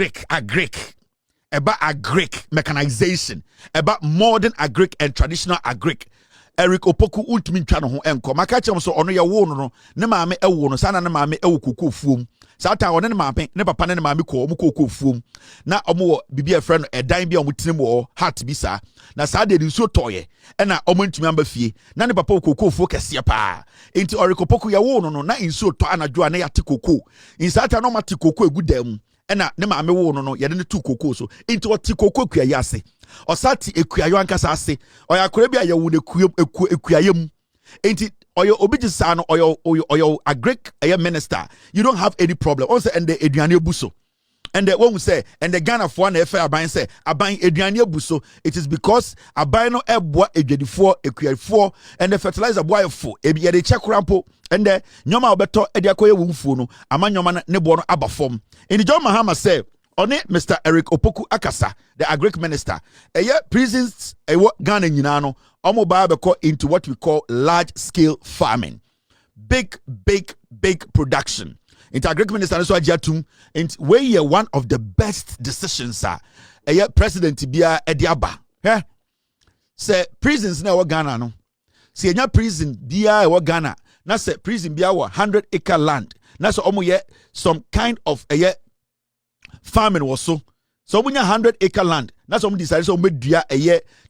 agric, about agric mechanization, about modern agric and traditional agric. Eric Opoku ultimate twa no ho enko maka chem so ono ye wo no ne maame ewo no sana ne maame ewo kokoo fuom sata one ne maame ne papa ne maame ko omo kokoo fuom na omo wo bibi e friend edan bi omo tinim wo heart bi sa na sa de nsuo toye e na omo ntumi amba fie na ne papa kokoo fuo kese pa enti Eric Opoku ye wo no na nsuo to anadwo na yate kokoo insata no mate kokoo egudam e na ne maame wo no ye de ne tu kokoo so enti o ti kokoo kuaye ase osati ekuayo ankasa ase oya korebia ye wo ne ekuayem enti oyo obijisa no oyo agric minister you don't have any problem also and the eduane ebuso and the one say and the Ghana for na efa aban say aban eduane ebuso it is because aban no eboa edwadifo ekuafo and the fertilizer boy fo ebi ye de chekrampo and the nyoma obeto e de akoye wumfuo no ama nyoma ne bo no abafom in John Mahama say on it, Mr. Eric Opoku Akasa, the agric minister. Prisons, Ghana nyina no, beko into what we call large-scale farming, big production. Into agric minister so ajatum, and where one of the best decisions are. President Tibia Ediaba, say prisons na Ghana no. See prison bia Ghana. Na say prison bia 100-acre land. Na so some kind of farming was so when you 100-acre land that's what we decided so we dua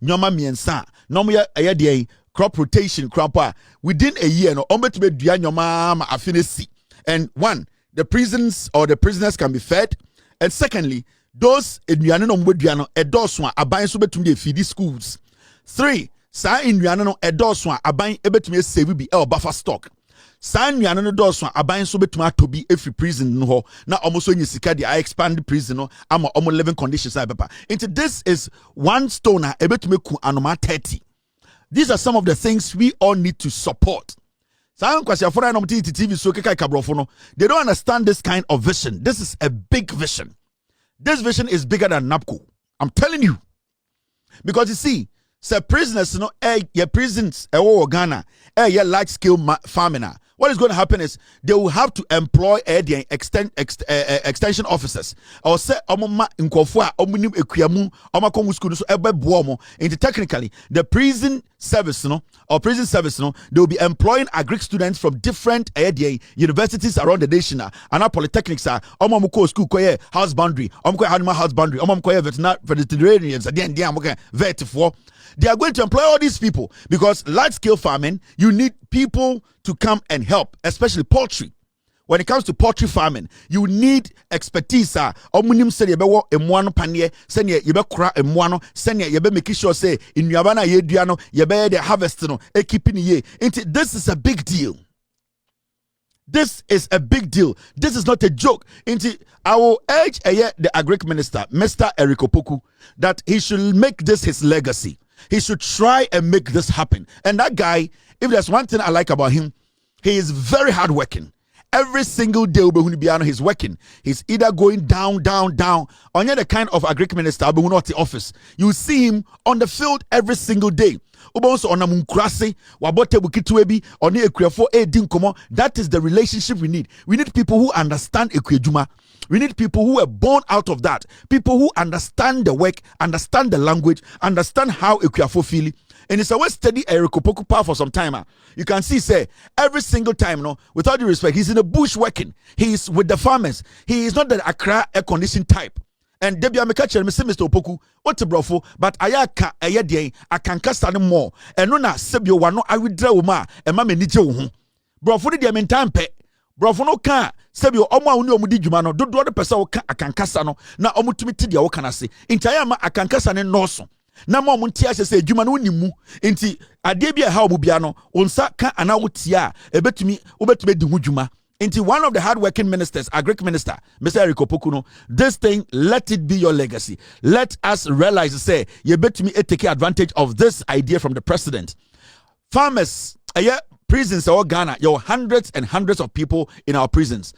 nyoma miensa no mo ye crop rotation crop within a year no to be dua nyoma ma afinesi and one the prisons or the prisoners can be fed and secondly those eduane no mo dua no edoso a aban so betumi dey feed schools 3 sa eduane no edoso a aban ebetumi save bi e buffer stock San nnuane no dɔso aban so betuma atobi every prison no ho na omo so nyisika de I expand the prison no ama omo living conditions are papa into this is one stone a ebetuma ku anoma 30. These are some of the things we all need to support. San kwasi afora no TV so keka kabrofo no they don't understand this kind of vision. This is a big vision. This vision is bigger than NAPCO. I'm telling you. Because you see say prisoners no your prisons Ghana large scale farming. What is going to happen is they will have to employ extension officers or say omoma nkofo omunim ekuamu omakongu school so ebebomo into technically the prison service they will be employing agric students from different universities around the nation and our polytechnics are omamuko school koye house boundary animal house boundary koye veterinarians vet for they are going to employ all these people because large scale farming you need people to come and help, especially poultry. When it comes to poultry farming, you need expertise. Omunim said yebewo emwano panie, senya yebe kura emwano, senya yebe make sure say in yabana yeduano yebe the harvest no e keeping ye. This is a big deal. This is a big deal. This is not a joke. I will urge the agric minister, Mr. Eric Opoku, that he should make this his legacy. He should try and make this happen. And that guy, if there's one thing I like about him, he is very hardworking. Every single day he's working. He's either going down. On the kind of agric minister, not the office. You see him on the field every single day. That is the relationship we need. We need people who understand Ekwejuma. We need people who are born out of that. People who understand the work, understand the language, understand how Ekwejuma feel. And it's always steady Eric Opoku power for some time. You can see, say, every single time, with all due respect, he's in the bush working. He's with the farmers. He is not the Accra air condition type. And Debbie Amekacher, Mr. Opoku, what's a brofo, but I can cast on more. And no, Sebio, one, I will draw ma, and Mamma Nijo. Brofo, the amen time pe. Brofo no can, Sebio, Oma Uno Mudijumano, do the person I can cast on, now Omutimitia, what can I say? In Tayama, I can cast on a noson. Na mo muntia say djuma no nimu enti ade bia ha obubiano onsa ka ana wotia ebetumi di ho djuma enti one of the hardworking ministers agric minister Mr. Eric Opoku no this thing let it be your legacy. Let us realize say you betumi take advantage of this idea from the president. Farmers prisons in Ghana, you have hundreds and hundreds of people in our prisons.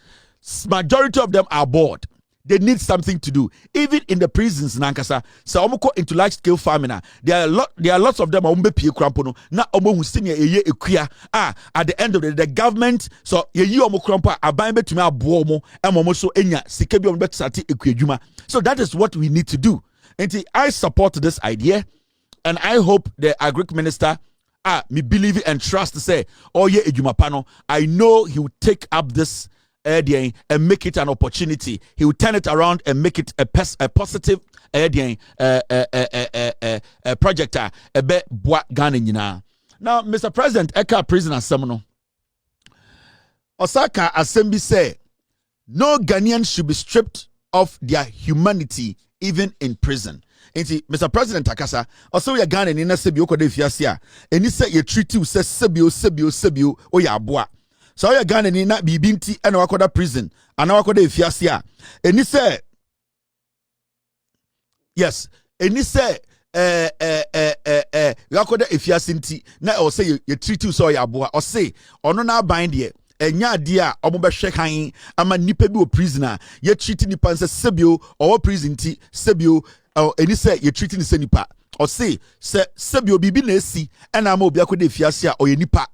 Majority of them are bored. They need something to do. Even in the prisons, nankasa. So omoko into large scale farming. There are lots of them. Ombe pie krampo na omo husinia eye ekuya. At the end of the government. So ye omo krampo aban betumi abo omo. Omo so enya sikebi omo betisati ekuya juma. So that is what we need to do. And I support this idea, and I hope the agric minister me believe and trust to say, oh yeah, ejuma pano. I know he will take up this idea and make it an opportunity. He will turn it around and make it a positive idea project. Now, Mr. President, Eka prisoner Semono Osaka Assembly say no Ghanaian should be stripped of their humanity even in prison. Mr. President Takasa, also we are Ghana in a sebio kode fiasia. And he said you treat you say sebio o ya boa. So we are Ghana in na bibinti and wakoda prison and wakoda fiasia. And he said yes. And he said wakoda fiasinti na or say you treat you so ya boa or say ono na bind ye. Enya dia omobehwe kan ama nipa bi o prisoner ye treat nipa nse sebio or prison ti sebio eni say ye treat ni se nipa or say sebio bibi na esi na ama obi akode fiase a oye nipa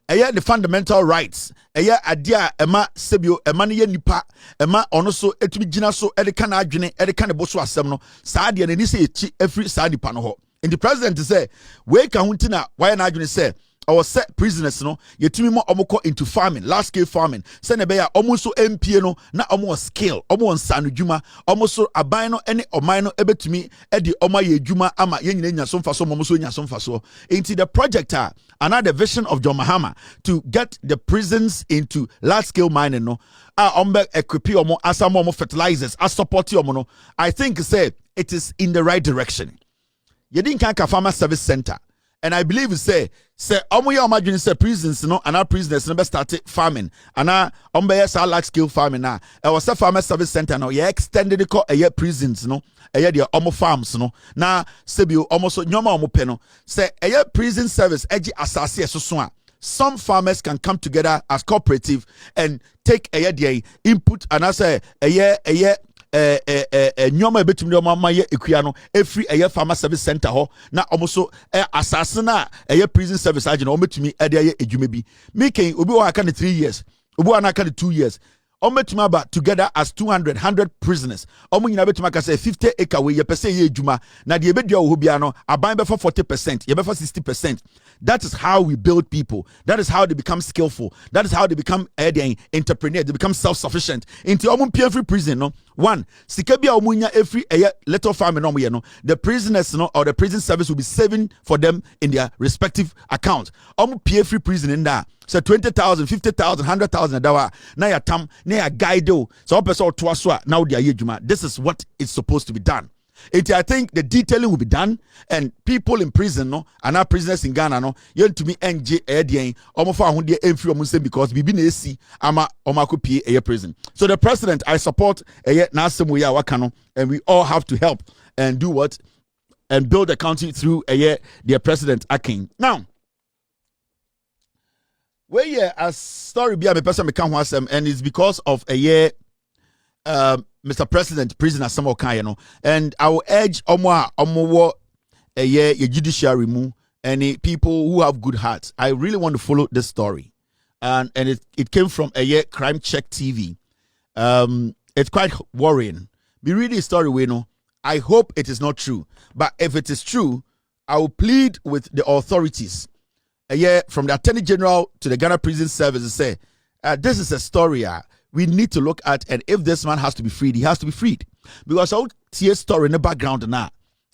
eye the fundamental rights eye adia ema sebio ema ne ye nipa ema ono so etumi gina so e de kana adwene e de kana boso asem no saa de na ni say echi every saa nipa no ho and the president say we ka huntina why na adwene say our set prisoners no yetumi mo omoko into farming, large scale farming. Send be ya omuso MP no na omo scale omo nsanu dwuma omo so aban no ene oman no ebetumi e de omo ye dwuma ama ye nyina nya so mfa so omo so nya so mfa so into the project another vision of John Mahama to get the prisons into large scale mining no ombe equip omo asamo omo fertilizers as support omo no. I think say it is in the right direction. You didn't can farmer service center. And I believe say omoya imagine say prisons no and our prisoners never started farming and our large scale farming now. I was a farmer service center now. Yeah, extended the call a prisons no. A year omo farms no. Now sebio almost nyoma omo peno. Say a prison service eji asasi so. Some farmers can come together as cooperative and take a year input and I say a year nyoma betum nyoma maye ekuya every a farmer service center ho na omoso asasena prison service agent ometumi e de edwuma bi making obi wa aka 3 years obi wa aka 2 years ometumi about together as 100 prisoners omo nyina betumi aka say 50 acre we ye pese ye edwuma na de ebedua wo bia no aban be for 40% ye be for 60%. That is how we build people. That is how they become skillful. That is how they become entrepreneurs. They become self-sufficient. Into free prison, no one. Sikebia omunya every little farm no no. The prisoners no or the prison service will be saving for them in their respective accounts. Free prison in there. So 20,000, 50,000, 100,000 a dollar. Na ya tam na ya guide. So person twa now they are yejuma. This is what is supposed to be done. I think the detailing will be done and people in prison no and our prisoners in Ghana no you to me NJ edien omofa ahode emfiri omo because bibi na esi ama omako pie prison. So the president I support na asem we ya waka no and we all have to help and do what and build a country through their president Akin. Now where a story be a person me kan ho asem and it's because of Mr. President, prisoner some kind, you know, and I will urge omo your judiciary mu any people who have good hearts. I really want to follow this story, and it came from Crime Check TV. It's quite worrying. We read the story, we know. I hope it is not true, but if it is true, I will plead with the authorities. From the Attorney General to the Ghana Prison Service, to say this is a story. We need to look at, and if this man has to be freed, he has to be freed. Because I would see a story in the background now.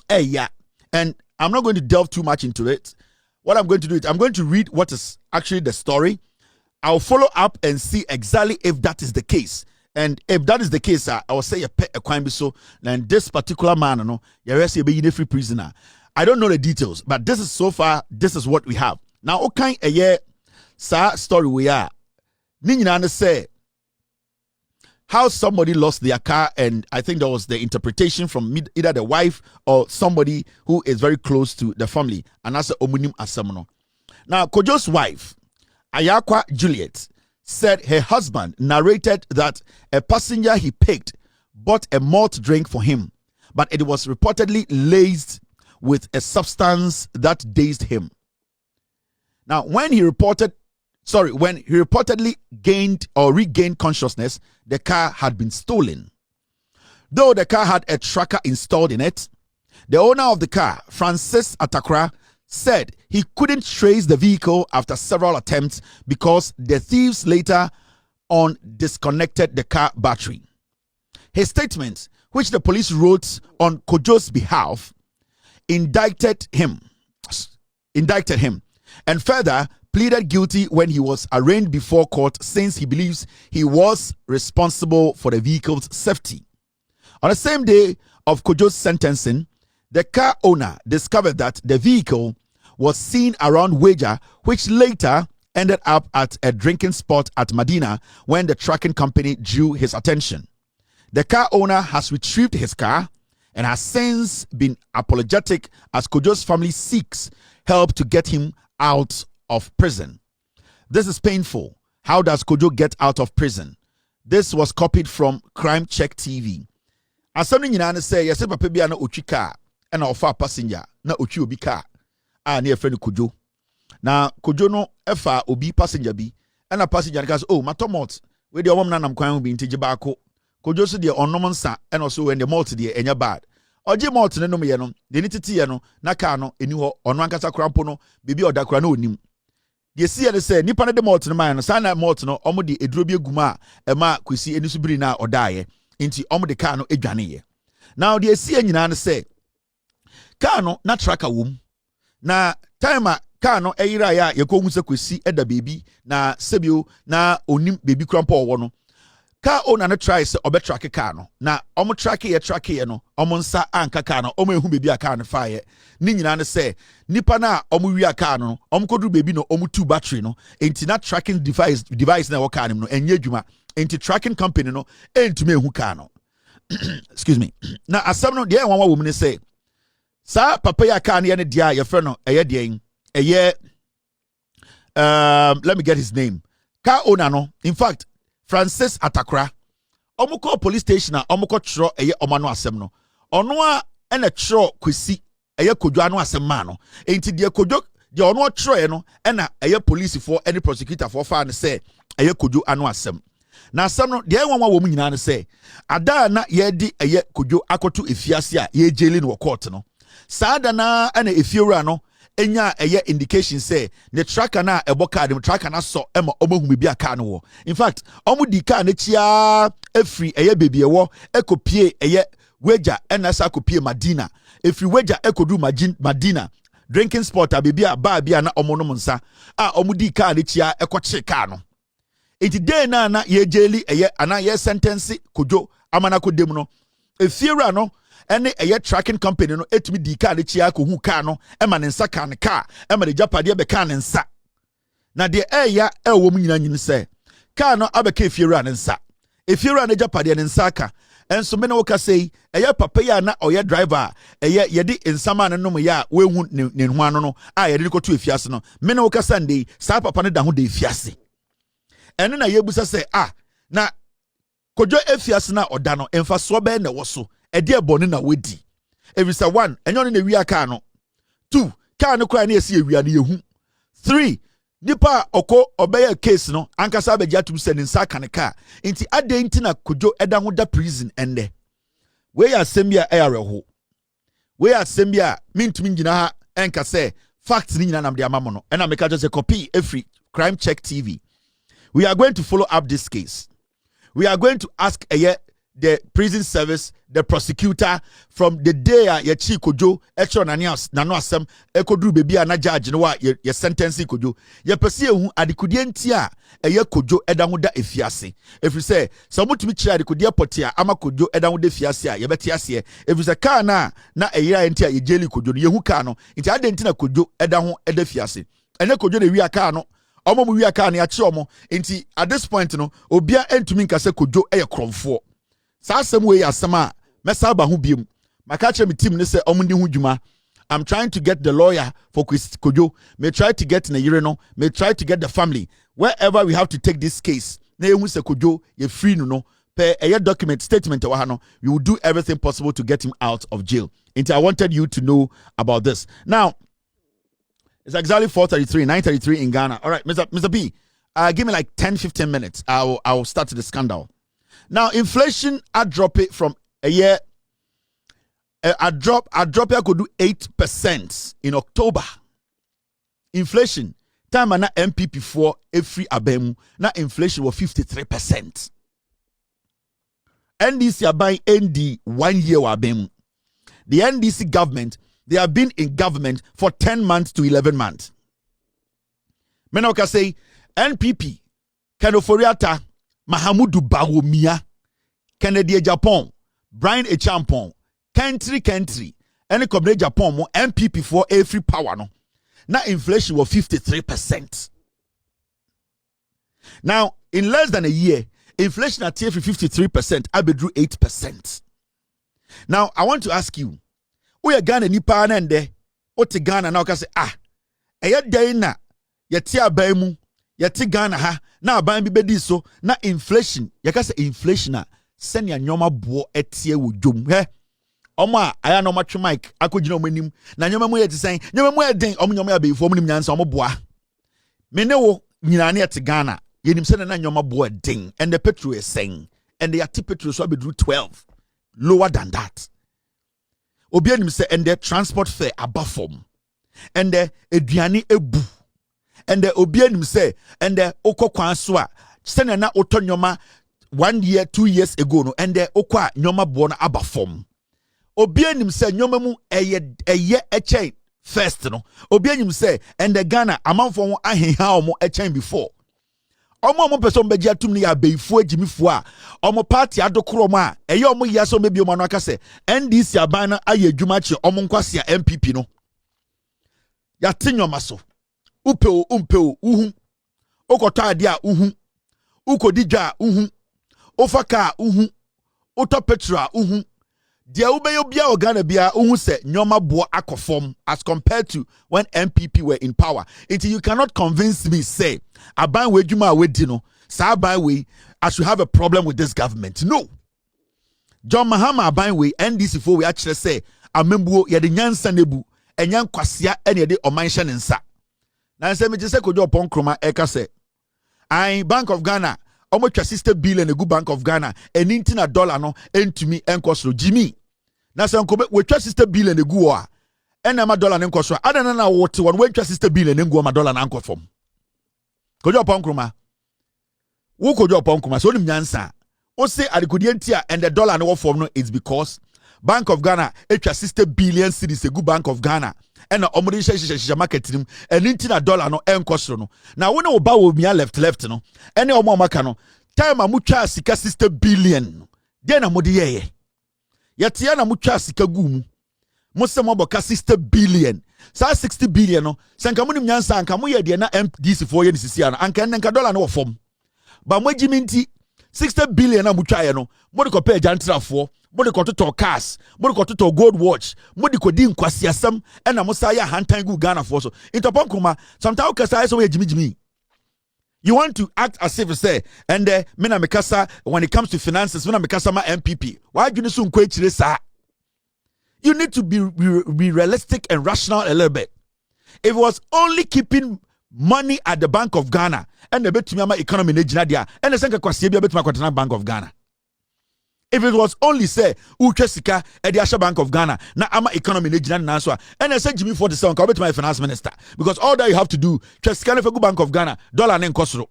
And I'm not going to delve too much into it. What I'm going to do is I'm going to read what is actually the story. I'll follow up and see exactly if that is the case. And if that is the case, I will say a crime so. And this particular man, no, you're a free prisoner. I don't know the details, but this is so far. This is what we have now. Okay, story we are. Ninyana say. How somebody lost their car, and I think there was the interpretation from either the wife or somebody who is very close to the family, and that's the omunim asamono. Now, Kojo's wife, Ayakwa Juliet, said her husband narrated that a passenger he picked bought a malt drink for him, but it was reportedly laced with a substance that dazed him. Now, when he reportedly gained or regained consciousness, the car had been stolen. Though the car had a tracker installed in it, the owner of the car, Francis Atakra, said he couldn't trace the vehicle after several attempts because the thieves later on disconnected the car battery. His statement, which the police wrote on Kojo's behalf, indicted him and further pleaded guilty when he was arraigned before court, since he believes he was responsible for the vehicle's safety. On the same day of Kojo's sentencing, the car owner discovered that the vehicle was seen around Weja, which later ended up at a drinking spot at Medina when the trucking company drew his attention. The car owner has retrieved his car and has since been apologetic as Kojo's family seeks help to get him out of prison. This is painful. How does Kojo get out of prison? This was copied from Crime Check TV. As something you know, say, yes, papa bi na otwi car and offer passenger na otwi obi car. Near friend Kojo. Now Kojo no efa obi passenger bi and a passenger goes, oh, my tomot with the woman I'm crying be into Jabako. Kojo so the onomonsa and also when the malt the enya bad. Oje malt no me no, the nititi no na car no eni ho ono ankasa krampo no bibi odakra na onim. The see they say nipa na de malt no man no sana malt no omo de eduro bi aguma e ma kwesi eni so biri na odaye. Inti omo de car no edwane ye. Now the see nyina no say car no na tracker wom. Na time car no eyira ya yekohu se kwesi eda baby na sebio na onim baby krampo owo no. Car owner no try say obe track car no. Na omo track ye no. Omo nsa anka car no. Omo ehu baby a car no fire. Ni nyina no say nipa na omo wi a car no. Omo kodru baby no omo two battery no. Enti na tracking device na wo car no enye adwuma. Enti tracking company no entumi ehu car no. Excuse me. Na asam no de wanwa wo mu say sa papa ya car ne dia ye frɛ no eye de eye let me get his name. Car owner no, in fact, Francis Atakra, omuko police station a omuko tro eye omano asem no. Ono a ene tro kwesi eye Kojo anu asem ma no. Enti de Kojo de ono tro e no ena eye police for any prosecutor for fa ne say eye Kojo anu asem. Na asem no de wanwa wo mu nyina ne say ada na ye di eye Kojo akoto efiase a ye jeli no court no. Saada na ena efiora no enya eye indication say the tracker na ebo car the tracker na so ema omohu bi aka no wo. In fact omo di car na chia efri eye baby ewo ekopie eye Weja ena sa kopie Medina efri Weja ekodu Medina drinking spot a baby a ba bia na omo no nsa a omo di car na chia ekoche car no. Iti day na ye jeli eye ana ye sentence Kojo amana kodem no efiera no ene eye tracking company no etumi di car de chia ko hu car no ema ne nsa car ne car ema de japade be car ne nsa na de eya ewo mu nyina nyin se car no abeka efiera ne nsa efiera ne japade ne nsa ka enso me na wo ka sei eye papa ya na oye driver eye ye di nsama ne nom ya we hu ne hu ano no a ye de ko to efiase no me na wo ka sande sa papa ne da ho de efiase ene na ye busa se na Kojo efiase na oda no emfa so be na wo so ede ebone na wedi evisa 1 enyo ne wi aka no 2 car no kwa na esi ewia na yehu 3 nipa oko obeye case no ankasa abeji atum se ne nsa ka ne car nti ade nti na Kojo eda ho da prison ende we ya sembia eyareho we ya sembia mintumi ngina ha enka se facts ni nyina nam de amamo no ena meka just a copy every Crime Check TV. We are going to follow up this case. We are going to ask the prison service, the prosecutor, from the day ye chi Kojo echo nano asem ekodru baby na judge no wa ye sentence Kojo ye pese ehu adikudie ntia eye Kojo eda ho da efiase efri se so mutumi kira adikudie potia ama Kojo eda ho da efiase a ye beti ase efri se car na eyira ntia ye jeli Kojo no ye hu car no ntia ade ntina Kojo eda ho eda efiase ene Kojo na wi car no omo mu wi aka na achi omo nti at this point no obia entumi nkase Kojo eye kromfo sa asem we asema mesa ba ho biem maka kire me team ne se omo ndi ho dwuma. I'm trying to get the lawyer for Kojo, may try to get Nayireno, may try to get the family wherever we have to take this case na ehu se Kojo ye free no per a document statement we will do everything possible to get him out of jail. And I wanted you to know about this. Now, it's exactly 4:33, 9:33 in Ghana. All right, Mr. B, give me like 10-15 minutes. I will start the scandal. Now, inflation, I drop it from a year. I drop I could do 8% in October. Inflation, time na MPP for every abemu. Now inflation was 53%. NDC are buying ND 1 year abemu. The NDC government, they have been in government for 10 months to 11 months. Menoka say NPP, Kanoforiata, Mahamudu Bawumia, Kennedy Japan, Brian Echampon, country, any company Japan mo MPP for every power no. Now inflation was 53%. Now in less than a year, inflation at every 53%, I be drew 8%. Now I want to ask you, we are Ghana nipa nende, what Ghana now can say day na yeti abaimu, yeti Ghana ha, na abaim bi so na inflation, yaka say inflation na send ya nyoma bo etie wudum he. Oma aya no match mic akogina omanim na nyoma mu yeti sen nyoma mu eden nyoma ya be fo mu nyansa omoboa me ne wo nyina na yeti Ghana yenim se na nyoma bo eden and the petrol is saying and the ati petrol so be 12 lower than that obi anim se and the transport fare abafom and the eduane ebu and the obi anim se and the okokwan so a se na oto nyoma 1 year 2 years ago no and the okwa nyoma bo na abafom Obianim say nyomamu eye echen first no. Obianim say and the Ghana amanfo won ahenha omo echen before. Omo person beji atum ni abeifu agimifo a omo party adokoro mo a eye omo yaso mebi omo no aka say NDC aban na aye adwuma che omo nkwase a MPP no. Ya tinyoma so. Upeo uhu. Okoto ade a uhu. Ukodidwa uhu. Ofaka uhu. Oto petrol uhu. Dia ubeyo bia ogana bia uhu se nyoma bo akofom as compared to when MPP were in power. Until you cannot convince me say aban we djuma we di no sa aban we I should have a problem with this government. No. John Mahama aban we NDC for we actually say amembuo ye de nyansa nebu enyan kwasea ene de omanhye ne nsa. Na nse me je se kojo pon kroma eka se I Bank of Ghana almost $60 billion a good Bank of Ghana and intina dollar no entumi enkosro Jimmy. Na se nkobe we $60 billion a good a ena ma dollar enkosro adana na wote won we $60 billion ngo ma dollar na ankofom. Kojo pon kroma. Wo kojo pon kroma so nim nyansa. O say adikodi ntia and the dollar no form no is because Bank of Ghana $60 billion cedis a good Bank of Ghana and omori shisha market nim and intina dollar no enkosro no. Na wo na oba wo mia left no. Ene omo maka no time amutwa sika $60 billion. Den na modi yeye. Yatia na mutwa sika gumu. Mose mo boka $60 billion. Sa $60 billion no. Sanka munim nyansa anka mo ye de na MDC for ye ni sisi ana. Anka nka dollar no form. Ba mo giminti $60 billion na mutwa ye no. Mo de ko pay jantrafo. Modi ko to cars, modi ko to gold watch, modi ko di nkwasiasam e na musa ya hantan gu Ghana for so. Intopon kuma sometimes kasa so we jimi. You want to act as if say and me na mekasa when it comes to finances, me na mekasa ma MPP. Why you need to kwechire sa? You need to be realistic and rational a little bit. If it was only keeping money at the Bank of Ghana and the betumi ama economy na gina dia, and the senka kwasie bia betumi akwatena Bank of Ghana. If it was only say Uchesika at the Asha Bank of Ghana, na ama economy Nigeria Nanswa, and I said Jimmy 47 come to my finance minister because all that you have to do Cheskane for Bank of Ghana, dollar and Kosro.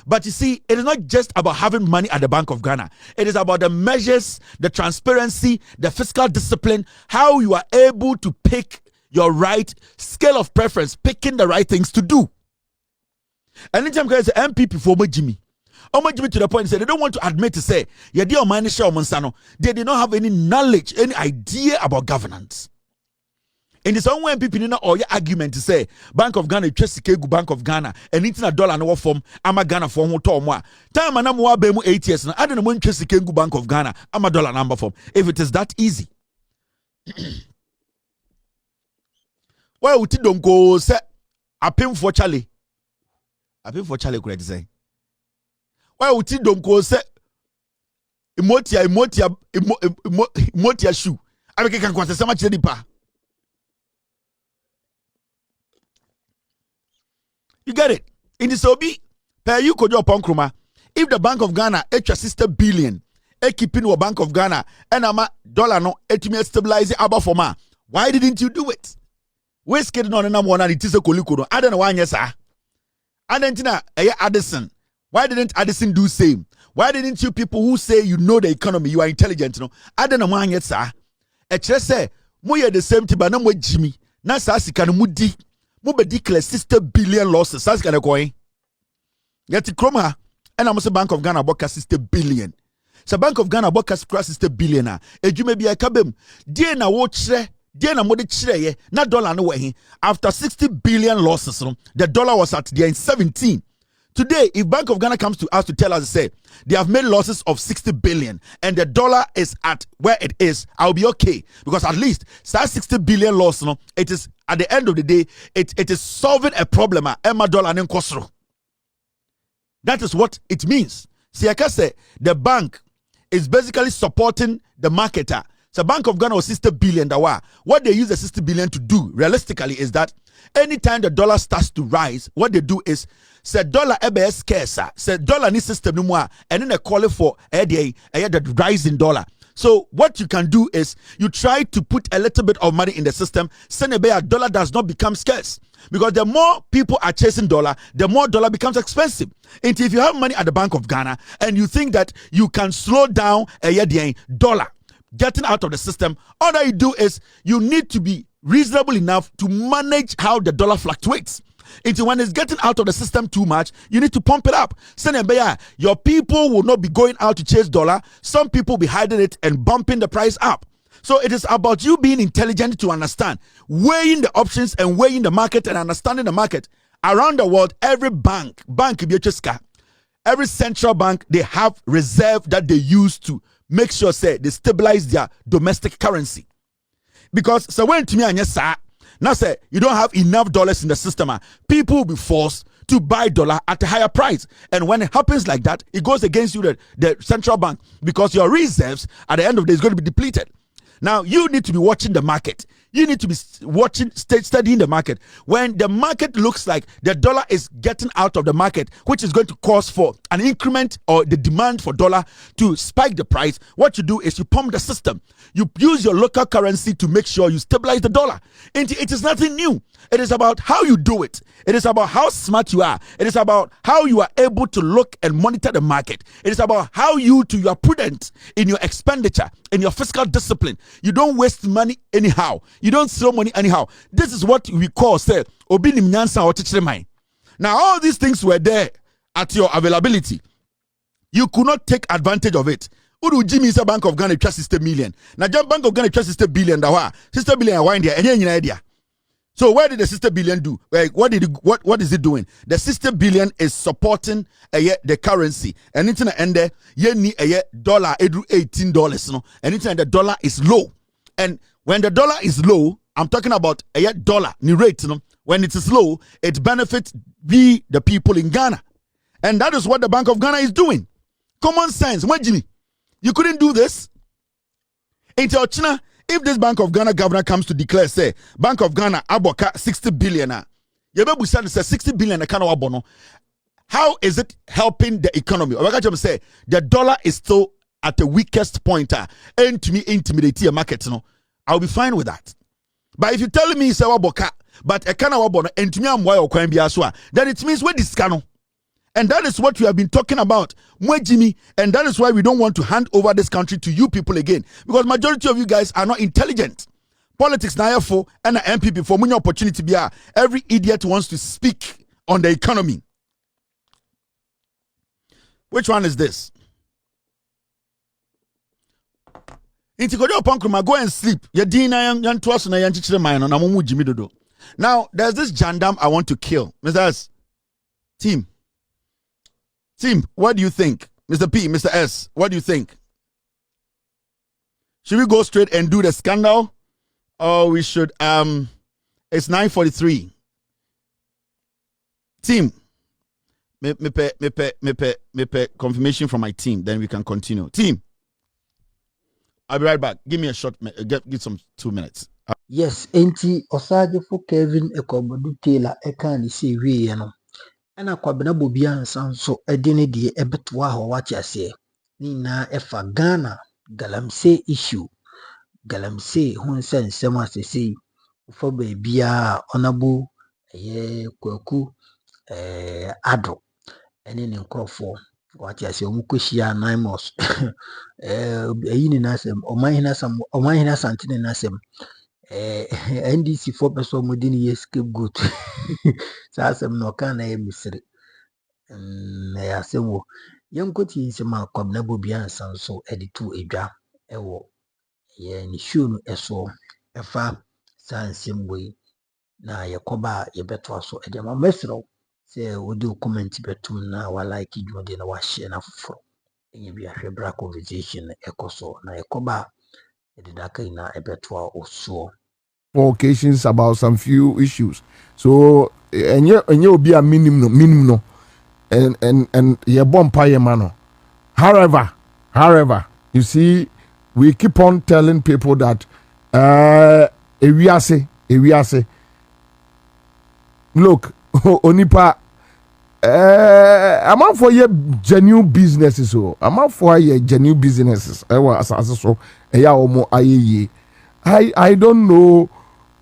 But you see, it is not just about having money at the Bank of Ghana. It is about the measures, the transparency, the fiscal discipline, how you are able to pick your right scale of preference, picking the right things to do. And anytime I say MPP for Jimmy. To the point say they don't want to admit to say they did not have any knowledge, any idea about governance. In the same way people know or your argument to say Bank of Ghana Chesikegu Bank of Ghana and internet dollar no form ama Ghana for time and I'm 8 years now I don't know Chesikegu Bank of Ghana ama dollar number form if it is that easy. Well we don't go say appeal for Charlie could say why would you don't go say Emotia shoe. I make can kwase sama chedi pa. You get it? In the Sobi, per you kojo ponkruma. If the Bank of Ghana extra sister billion, keeping your Bank of Ghana and ama dollar no etime stabilize above for ma. Why didn't you do it? We scared no na one and it is a kolikuno. I don't know why yes. Adentina Addison. Why didn't Addison do same? Why didn't you people who say you know the economy, you are intelligent, no? I don't know why yet, sir. Say, we are the same thing, but no more Jimmy. Na sasika no mudi. Mu be declare 60 billion losses. Sasika na coin. Yet Chroma, and I'm a Bank of Ghana boka 60 billion. So Bank of Ghana boka 60 billion. You may be a cabin. Dear na watch. Dear na modi chire na dollar no way. After 60 billion losses, the dollar was at the 17. Today, if Bank of Ghana comes to us to tell us, say, they have made losses of 60 billion and the dollar is at where it is, I'll be okay. Because at least, that 60 billion loss, it is, at the end of the day, it is solving a problem. Emma dollar and Nkosro. That is what it means. See, I can say, the bank is basically supporting the marketer. So Bank of Ghana was 60 billion. What they use the 60 billion to do, realistically, is that anytime the dollar starts to rise, what they do is say dollar ebe scarce, say dollar ni system no more, and then they call it for the rise in dollar. So what you can do is you try to put a little bit of money in the system, send a dollar does not become scarce. Because the more people are chasing dollar, the more dollar becomes expensive. And if you have money at the Bank of Ghana and you think that you can slow down a dollar getting out of the system, all that you do is you need to be reasonable enough to manage how the dollar fluctuates. Into when it's getting out of the system too much, you need to pump it up. Your people will not be going out to chase dollar. Some people will be hiding it and bumping the price up. So it is about you being intelligent to understand, weighing the options and weighing the market and understanding the market. Around the world, every bank, every central bank, they have reserve that they use to make sure say they stabilize their domestic currency. Because so when to me and yes, now say you don't have enough dollars in the system, people will be forced to buy dollar at a higher price. And when it happens like that, it goes against you, the central bank, because your reserves at the end of the day is going to be depleted. Now you need to be watching the market. You need to be studying the market. When the market looks like the dollar is getting out of the market, which is going to cause for an increment or the demand for dollar to spike the price, what you do is you pump the system. You use your local currency to make sure you stabilize the dollar. And it is nothing new. It is about how you do it. It is about how smart you are. It is about how you are able to look and monitor the market. It is about how you are prudent in your expenditure, in your fiscal discipline. You don't waste money anyhow. You don't throw money anyhow. This is what we call, say, obi nim nyansa or teacher mind. Now, all these things were there at your availability. You could not take advantage of it. Udu Jimmy is a Bank of Ghana trust 60 million. Now, Bank of Ghana trust 60 billion. 60 billion wine there. Any idea? So where did the 60 billion do? What is it doing? The 60 billion is supporting the currency. And it's end there. Dollar $18. No, and it's the dollar is low. And when the dollar is low, I'm talking about a dollar ni rate. No, when it is low, it benefits we the people in Ghana, and that is what the Bank of Ghana is doing. Common sense. When Jimmy, you couldn't do this. Into China. If this Bank of Ghana governor comes to declare, say, Bank of Ghana, aboka 60 billion, you say 60 billion, how is it helping the economy? Say, the dollar is still at the weakest point, and to me, intimidate your market, I'll be fine with that. But if you tell me, say, aboka, but a kind of wabono, and to me, I'm why then it means we're this cano. And that is what we have been talking about, Jimmy, and that is why we don't want to hand over this country to you people again, because majority of you guys are not intelligent. Politics na for and MPP for many opportunity be every idiot wants to speak on the economy. Which one is this? Go and sleep. Now there's this jandam I want to kill. Mr. Team, what do you think? Mr. P, Mr. S, what do you think? Should we go straight and do the scandal? Or we should, it's 9:43. Team, me confirmation from my team, then we can continue. Team, I'll be right back. Give me a short get some 2 minutes. Yes, enti Osajefo Kevin Ekobodu Tailor can say we no. Ena kwabena bobi ansa so ede ne de ebetoa ho wate ase. Ni na efa Ghana galamsey issue. Galamsey hun se nsem asese fo ba bia onabo kwaku ado ene ne nkrofo wate ase omu kwehia 9 months eyi ni nasem omanhina santene nasem NDC for person modin ye scapegoat sa asem no kan na emisiri na ya asemo yenkoti nsema kwabna bobi ansan so editu edwa ewo ye ni show no eso efa sa nsem boy na yekoba yebeto aso ede ma mesro se odi comment betum na wa like dwode na wa share na foforo enye bi ahwe bra conversation ekoso na yekoba edidaka ina ebeto oso occasions about some few issues. So and you be a minimum no and your bompa your mano. However, you see, we keep on telling people that ewiase. Look, onipa I'm out for your genuine businesses. So I'm out for your genuine businesses. I don't know.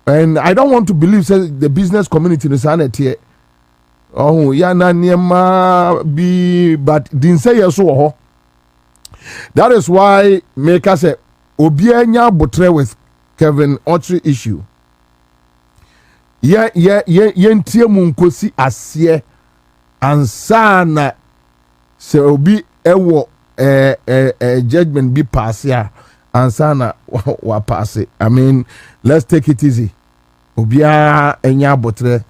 And I don't want to believe say, the business community in sanity. Oh, yeah, na be, but didn't say yes. So that is why make us say Obianya Botre with Kevin Autry issue. Yentie munkosi asye ansana se obi ewo judgment be pass ya. Ansana wa pass it. I mean, let's take it easy. Obia enya botre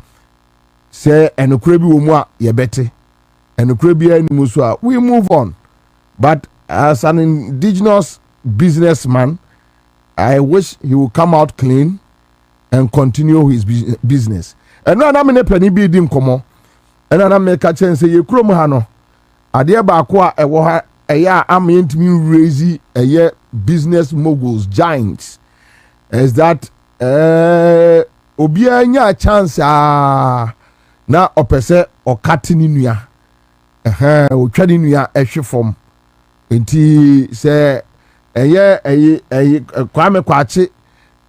say enokure bi wo mu a ye bete. Enokure bi animu so a we move on. But as an indigenous businessman, I wish he will come out clean and continue his business. And now na me penny bi di nkomo. And na me ka chen say ye kurom ha no. Ade ba ko a ewo ha eya am yentimi raise eye business moguls giants is that obi anya chance na opese okate ni nua otwa ni nua ehwe fom enti se eye kwame kwache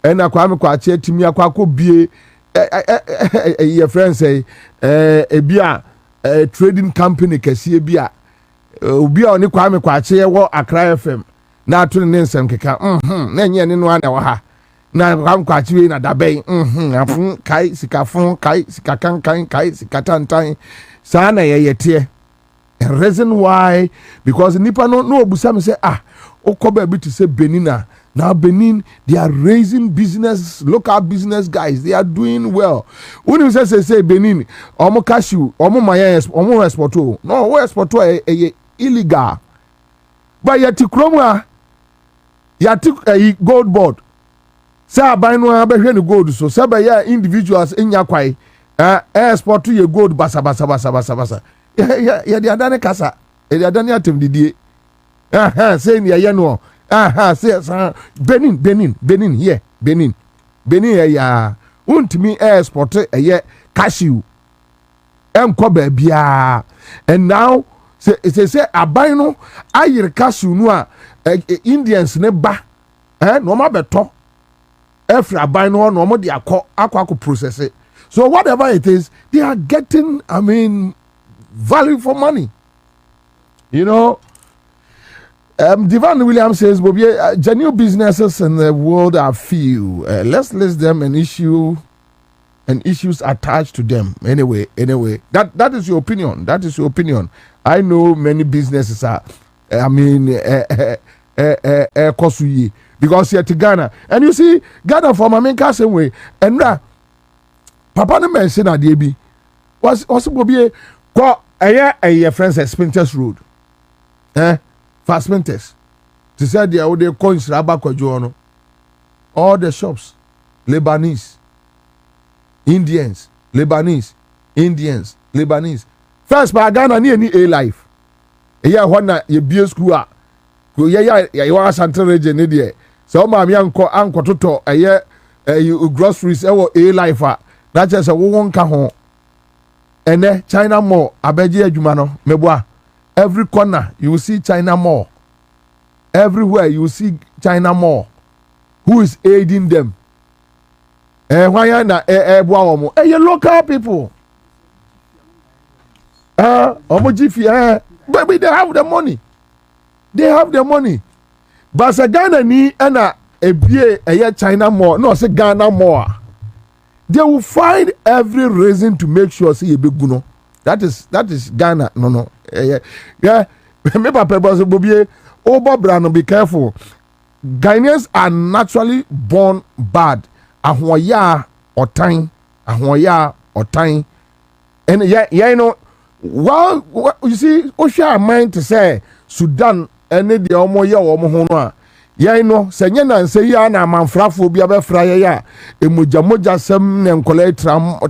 ena kwame kwache atimi akwakọ bie your friend say ebia trading company kese bia obi a oni kwame kwache wo Accra FM na atụ ne nsem keka na enye ne no ana wa ha na kwam kwachi we na dabe afun kai sikafun kai sikakan kai sikatantan sa na yeyete. The reason why, because nipa no obusa me say okoba bi to say Benin now Benin they are raising local business guys, they are doing well. When you say Benin omo cashew omo maya omo exporto no we exporto illegal but yati kroma yati gold board say aban no abehwe ni gold so say be ya individuals enya kwai export to your gold basa ya di adane kasa di adane atem didie say ni ya no say Benin here Benin ya untimi export cashew enko ba bia and now say aban no ayire cashew no a Indians ne ba no ma beto every aban no mo de akọ process it. So whatever it is they are getting, I mean, value for money, you know. Divan Williams says genuine businesses in the world are few. Let's list them and issues attached to them. Anyway, that is your opinion. I know many businesses are, I mean, because here to Ghana, and you see Ghana from America same way. And Papa no mention that they be was be a friends at Spinters Road, fast Spinters. To say they coins Rabakwajono, all the shops, Lebanese. First, by Ghana, near A life. A year one, your beer school, ko ye wa Central region ne de so ma me anko toto eye groceries ewo A life a na che se wo wonka ho ene China mall abeje adwuma no meboa every corner you will see China mall everywhere you will see China mall who is aiding them why na boa wo mo local people omojifi baby they have the money but say Ghana ni na ebie China mall no say Ghana mall they will find every reason to make sure say ebegu no that is Ghana no yeah me papa boss bobie bra no be careful. Ghanaians are naturally born bad ahoya otan and you know well you see share mind to say Sudan any the omo ye omo ho no a you know say nya na say ya na manfrafo bia be fra ya moja sem ne nkole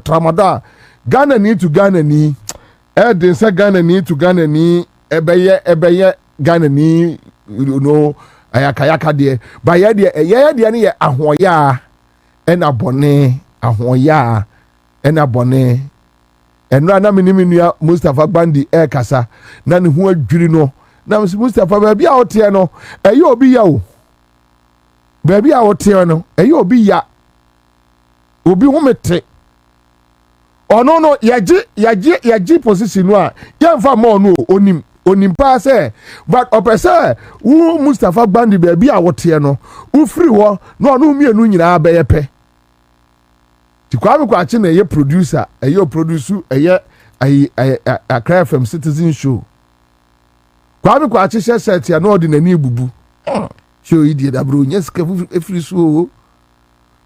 tramada Ghana need to Ghana ni den say Ghana need to Ghana ni ebeye Ghana ni you know ayaka de ba ye de ne ye ahoya ena bone ahoya ena bone enra na minimia Mustafa Bandi kasa na ne ho adwiri no na Mustafa ba bia wote no eye obi ya o ba bia wote no eye obi ya obi homete ono no yaji position no a yemfa ma ono onim pa say but opese wo Mustafa Bandi ba bia wote no wo free ho no ono mienu nyina ba ye pe ti kwa achi na ye producer produce Accra FM Citizen Show kwa achi set ya no ordinary bubu show idie da bro nyeska free so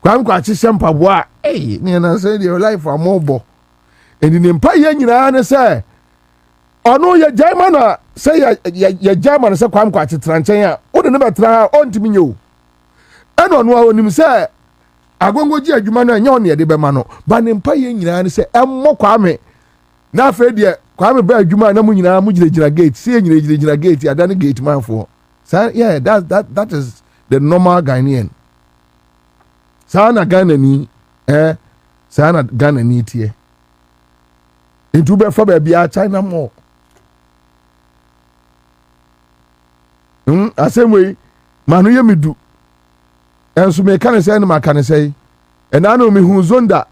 kwa achi sempa boa me na say your life amobo eni ne mpa ye nyina ne say ono ye German na say ye German say kwa achi tranchen a wo de ne betra ontimi nyo eno no onim say agongo ji adwuma no anya one ye de be ma no ba ne mpa ye nyina ne say emmo kwame na afa de kwame ba adwuma na mu nyina mu gira gate say gira gate adane gate man for so yeah that is the normal Ghanaian sana Ghana ni sana Ghana ni tie into be for be China mall asemwe manu ye medu enso me kan say na makan say ena no me hu zonda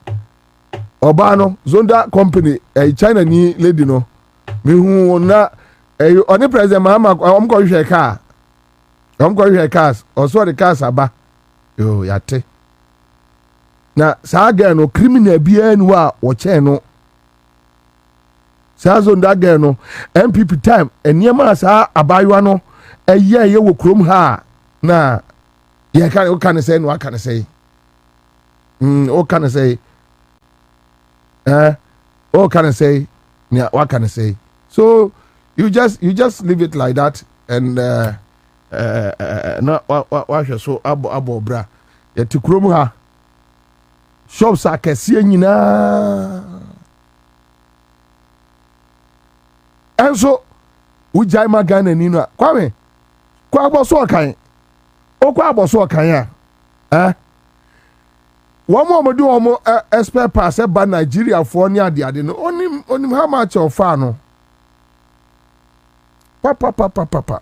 oba no zonda company China ni lady no me hu na oni president Mahama am go hwe cars also the cars aba yo yate na saa girl no criminal bia nu a wo che no saa zonda girl no MPP time eniema saa abaywa no ye wo krom ha na yeah, can say no? What can I say? What can I say? What can I say? Yeah, what can I say? So you just leave it like that, and no, what so abo bra. Yet to krom ha shops are kesi nyina. And so we jai magana nino. Kwame, kwa boso kan. Okwa aboso kan ya wo mo do omo expert pass ba Nigeria for ni ade no onim how much of fa no papa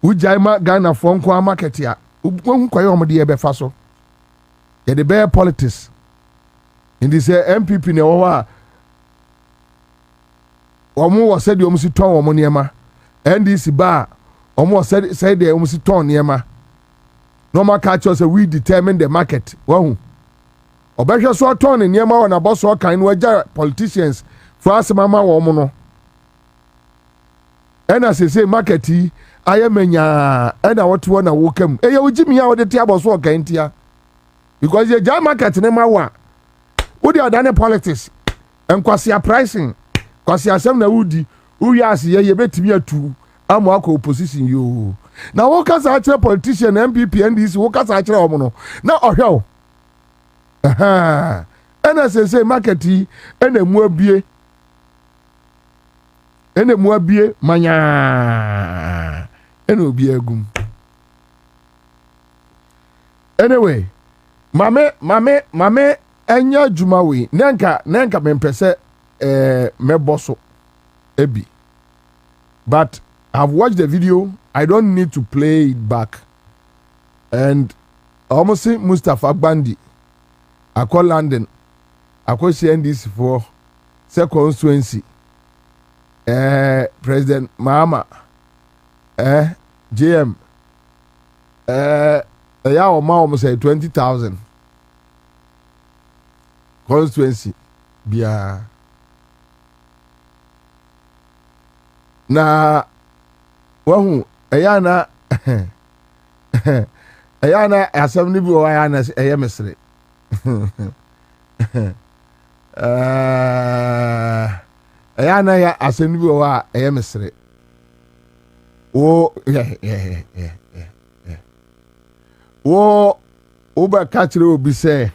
ujaima Ghana for nko market ya hu kwaye omo de be fa so ye de be politics in this MPP ne wo ha omo wo said omo si ton omo niema NDC ba omo said they almost turn niema normal catch us we determine the market wahu obehwe so turn niema won abo so kan no agya politicians for asemama wo mo no ena say market yi ayemanya ena woto na wo kam eye ugimi ya wo de ti abo so kan tia because ye jam market ne ma wa wo de odane politics enkwase pricing kwase asem na wudi uwi ase ye betimi atu amo akọ opposition yo na wo kasa akere politician MPP NDC wo kasa akere omo no na ohwe ena say market yi ena mu abie ene mu abie manya ene obi agum anyway mame enya juma we nenka mempese meboso ebi but I've watched the video. I don't need to play it back. And almost see Mustafa Bandi. I call London. I call CNDC for second constituency. President Mahama. GM. Yeah, almost say 20,000 constituency. Bia. Na wahu ayana asem ni bi o ayana mesre ayana ya asem ni bi o mesre wo wo ba ka kire obi say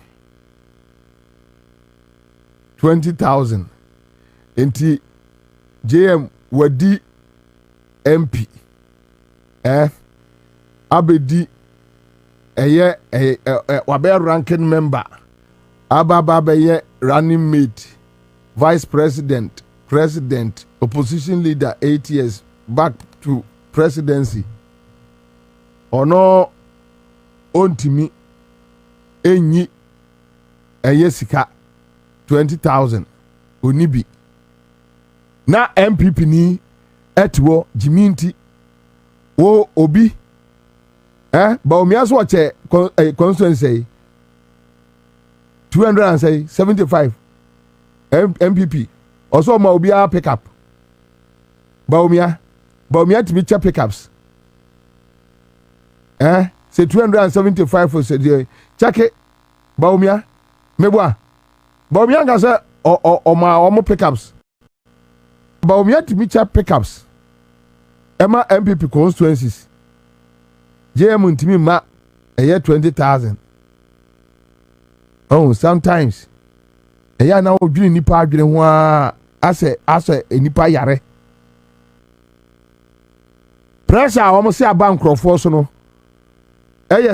20,000 enti JM wadi MP abedi wabe ranking member ababa running mate vice president opposition leader 8 years back to presidency ono ontimi enyi sika 20,000 onibi na MPP ni etwo jiminti wo obi ba omia so che constituency 275 MPP also ma obi a pick up ba omia timi che pickups say 275 for say check it ba omia meboa ba omia ga say o mo pickups ba omia timi che pickups Emma MPP constituencies. JM ntimi ma 20,000. Oh, sometimes. Na odwini nipa adwene ho ase nipa yare. Pressure almost say aba nkrofo so no.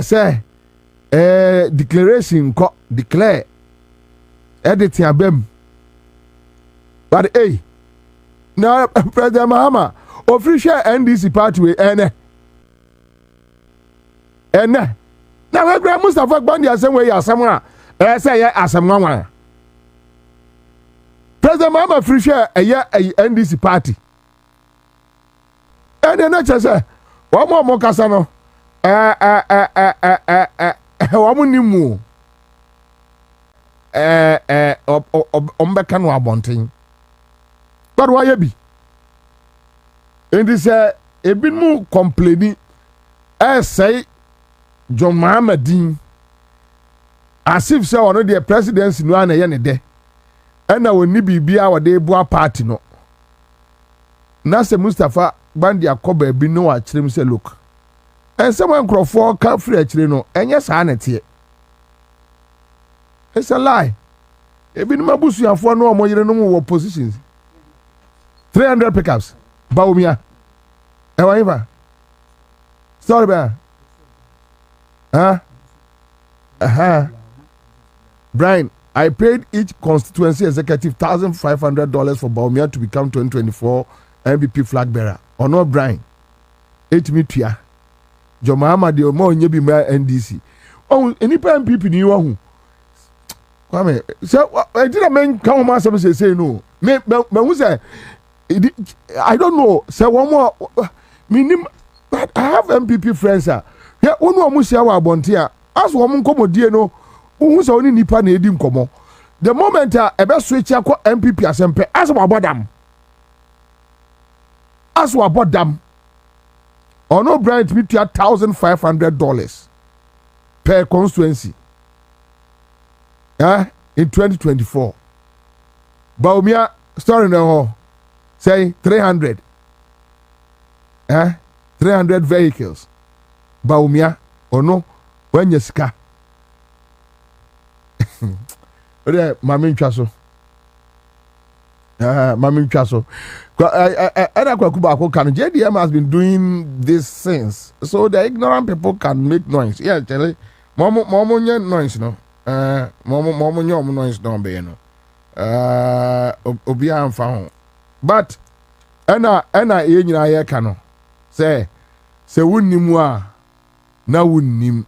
Say declaration declare editing abem. But now President Mahama official NDC party we na we grab Mustafa Bandi asem we asem a say ya asem nwanwa President Mahama official NDC party na chese wo mo kasa no wo mo nimu ombeka no abonten but why be and this ebin mu complaining say John Mahama din as if say one the presidency no na ye ne de na woni bibia wode bua party no na se Mustafa Bandi akoba bi no a kirem say look and someone crofo ka free akire no enye saa na tie it's a lie ebin mabusuafo no omo yire no wo positions 300 pickups Baumia. Ewa sorry ba. Brian, I paid each constituency executive $1,500 for Baumia to become 2024 MVP flag bearer. Or no, Brian? 8 metia. John Mahama de Omo Nyebi Ma NDC. Oh, any MPP ni who? Kwame, so I didn't mean come on some say no. Me who say I don't know. Say one more. But I have MPP friends. Yeah, one more musia wa bontia. As one komo die no. Who say only nipa na edi nkomo. The moment ebe switch akọ MPP asempe. As we about them. Or no brand me to $1,500 per constituency. In 2024. Baumia story no. Say 300. 300 vehicles. Baumia or no when you ska. Ode mama ntwa so. Mami Chaso. JDM has been doing these things so the ignorant people can make noise. Yeah, tell it. Momo noise no. Momo noise don't be no. Obi am fa. But ɛna ye nyina ye ka no. Say wunnimu a na wunnim.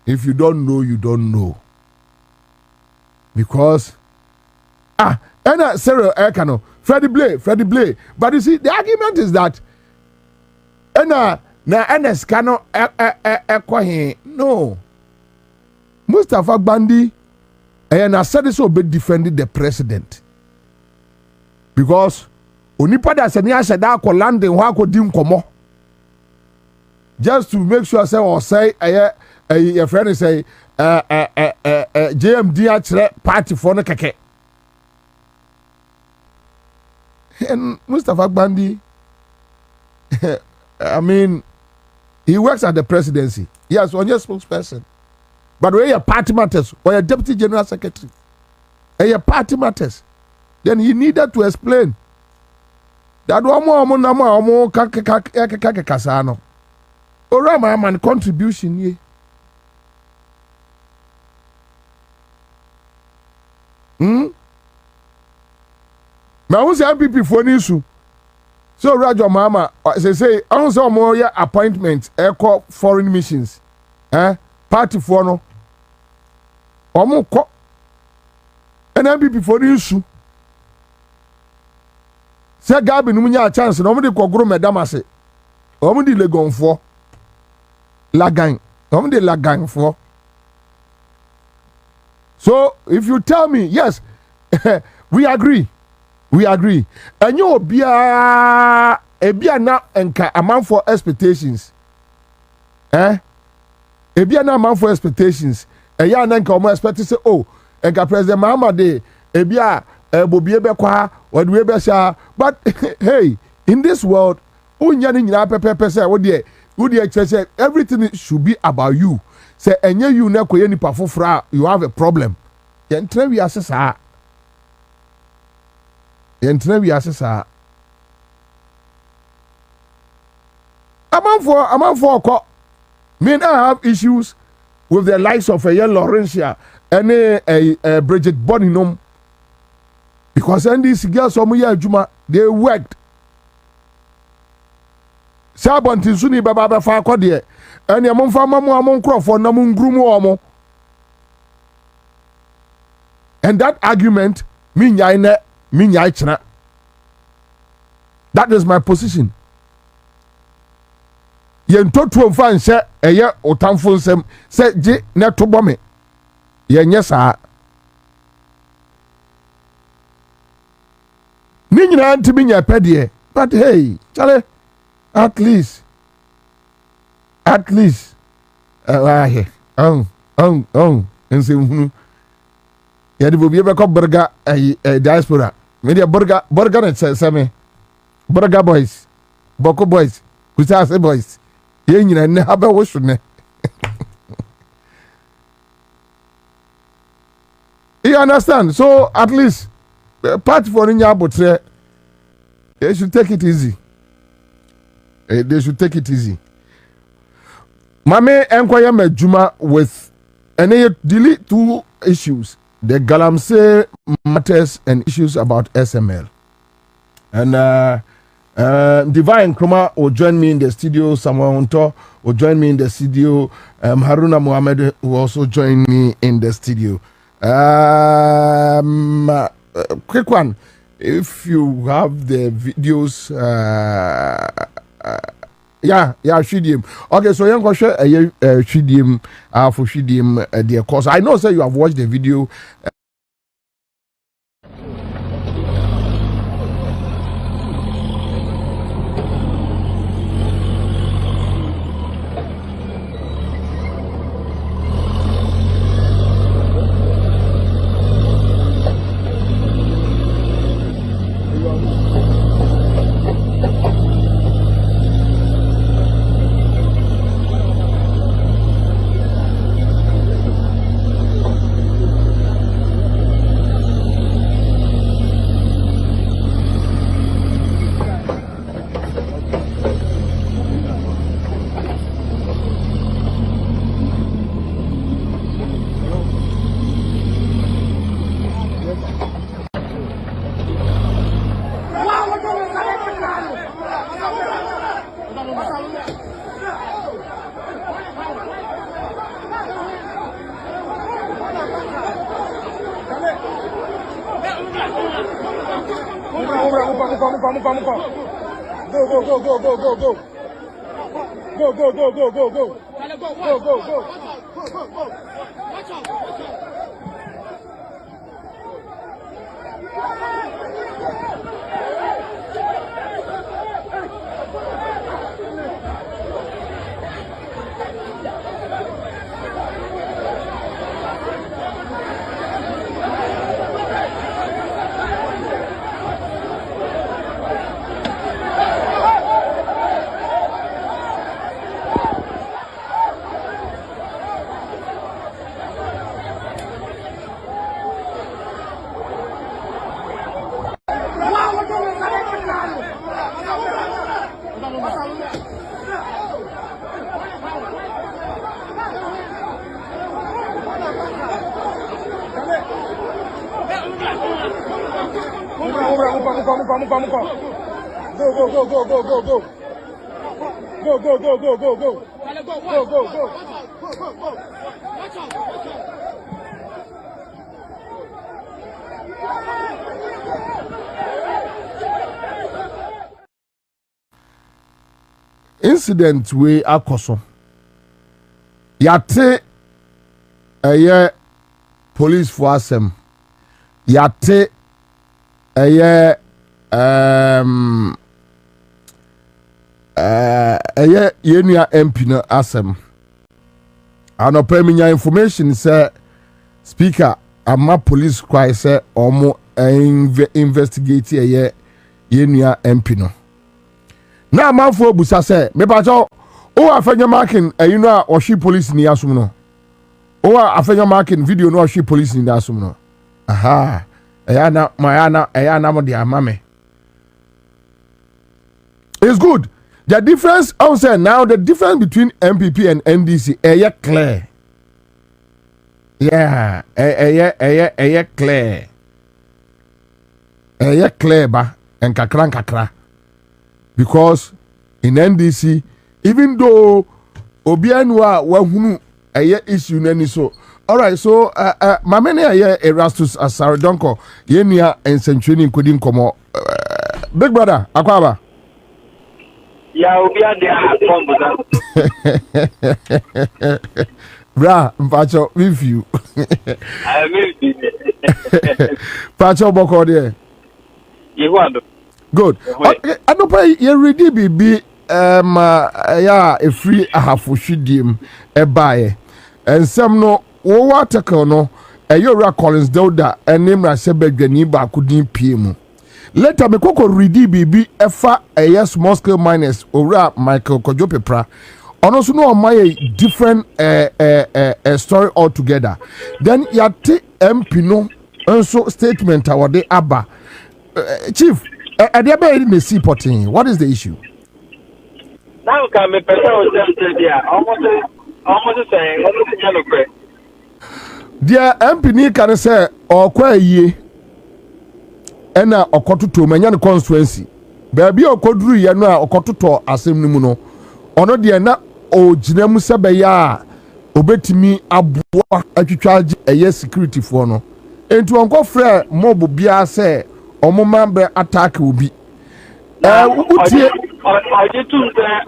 If you don't know, you don't know. Because ɛna Sarah ɛka no. Freddie Blay. But you see, the argument is that na scano no. Mustafa Gbandi and said so be defending the president. Because onipa da sani ase da ko landing ho akodim komo. Just to make sure say or say your friend say JMD a party for no keke. And Mustafa Gbandi, I mean, he works at the presidency. Yes, on your spokesperson. But when your party matters, or your deputy general secretary, and your party matters, then he needed to explain that one more kasano. Or man contribution ye. Now who's MPP for an issue? So John Mahama say also more appointments echo foreign missions. Party for no. Omo ko an MPP for the issue. Say Gabi no nya chance no mo de kogoro medamase. Omo di legon for lagan. Omo de lagan for. So if you tell me yes, we agree. And you be a na enka amount for expectations. A be na amount for expectations. And ya na enka omo expect to say oh, enka President Mahama de a be a bobi ebe kwa or we be sha. But hey, in this world, unya ni nyina pepe say wo de say everything should be about you. Say enye you na koye nipa fofora, you have a problem. Yen try we asesa. I'm for me I have issues with the likes of a Laurentia and a Bridget Boninum because and these girls some year Juma they worked. Sabon Tinsuni Baba Fakode and your mom among Crawford Namun Grumo. And that argument mean that is my position. Yen totu fan se eye otamfo nsem se je na to bome yen yesa ni nyina ntimi nya pede but hey chale at least ahe nsem hunu ya de bobi be ko burger diaspora me de burger na se me burger boys boko boys kusase boys ye nyina ne habe wo hwene you understand so at least part for nya abotre they should take it easy mame enkwaya majuma with and delete 2 issues the Galamsey matters and issues about SML and Divine Kroma will join me in the studio. Samuel Unto will join me in the studio. Haruna Mohammed will also join me in the studio. Quick one. If you have the videos, Shidim. Okay, so young question, Shidim, for Shidim, dear course. I know, sir, you have watched the video. Incident we akoso yate police for asem yate yenua MP no asem anopa minya information say speaker ama police kwai say omo investigate yenua MP no na amanfo busa say me ba jo o afanya marking no a ohwe police ni asum no o afanya marking video no ohwe police ni asum no aha ayana mo de amame. It's good. The difference, I would say now, the difference between MPP and NDC, clear. Yeah, clear. Clear ba and kakra. Because in NDC, even though Obianwa wahunu issue nani so. All right, so mamene Erastus Asarodonko yenia and Century Kudin Komo. Big brother, Akwaba. Yeah, Bra, Pacho, with you. I will be. Pacho Boko there. You want good. Okay, I don't pay you ready be a free ahafushidiem a buy. And some no water no a Yora Collins Doda and name Rasebegani Bakudin PM. Later, me koko ready bibi efa small scale miners ora Michael Kojopepra. Ono so no my different story altogether. Then yate MP no also statement awade aba. Chief, adiaba in the seaporting. What is the issue? now can me person almost saying yellow. Dear MP ni can say or kwa ye ena okototo manya ne constituency baabi okoduru ye no a okototo asem nimu no ono de na ogina mu sebe ya obetimi aboa atwitwaje eye security for no enti onko frɛ mob bia sɛ omo mambe attack obi utie ojetunze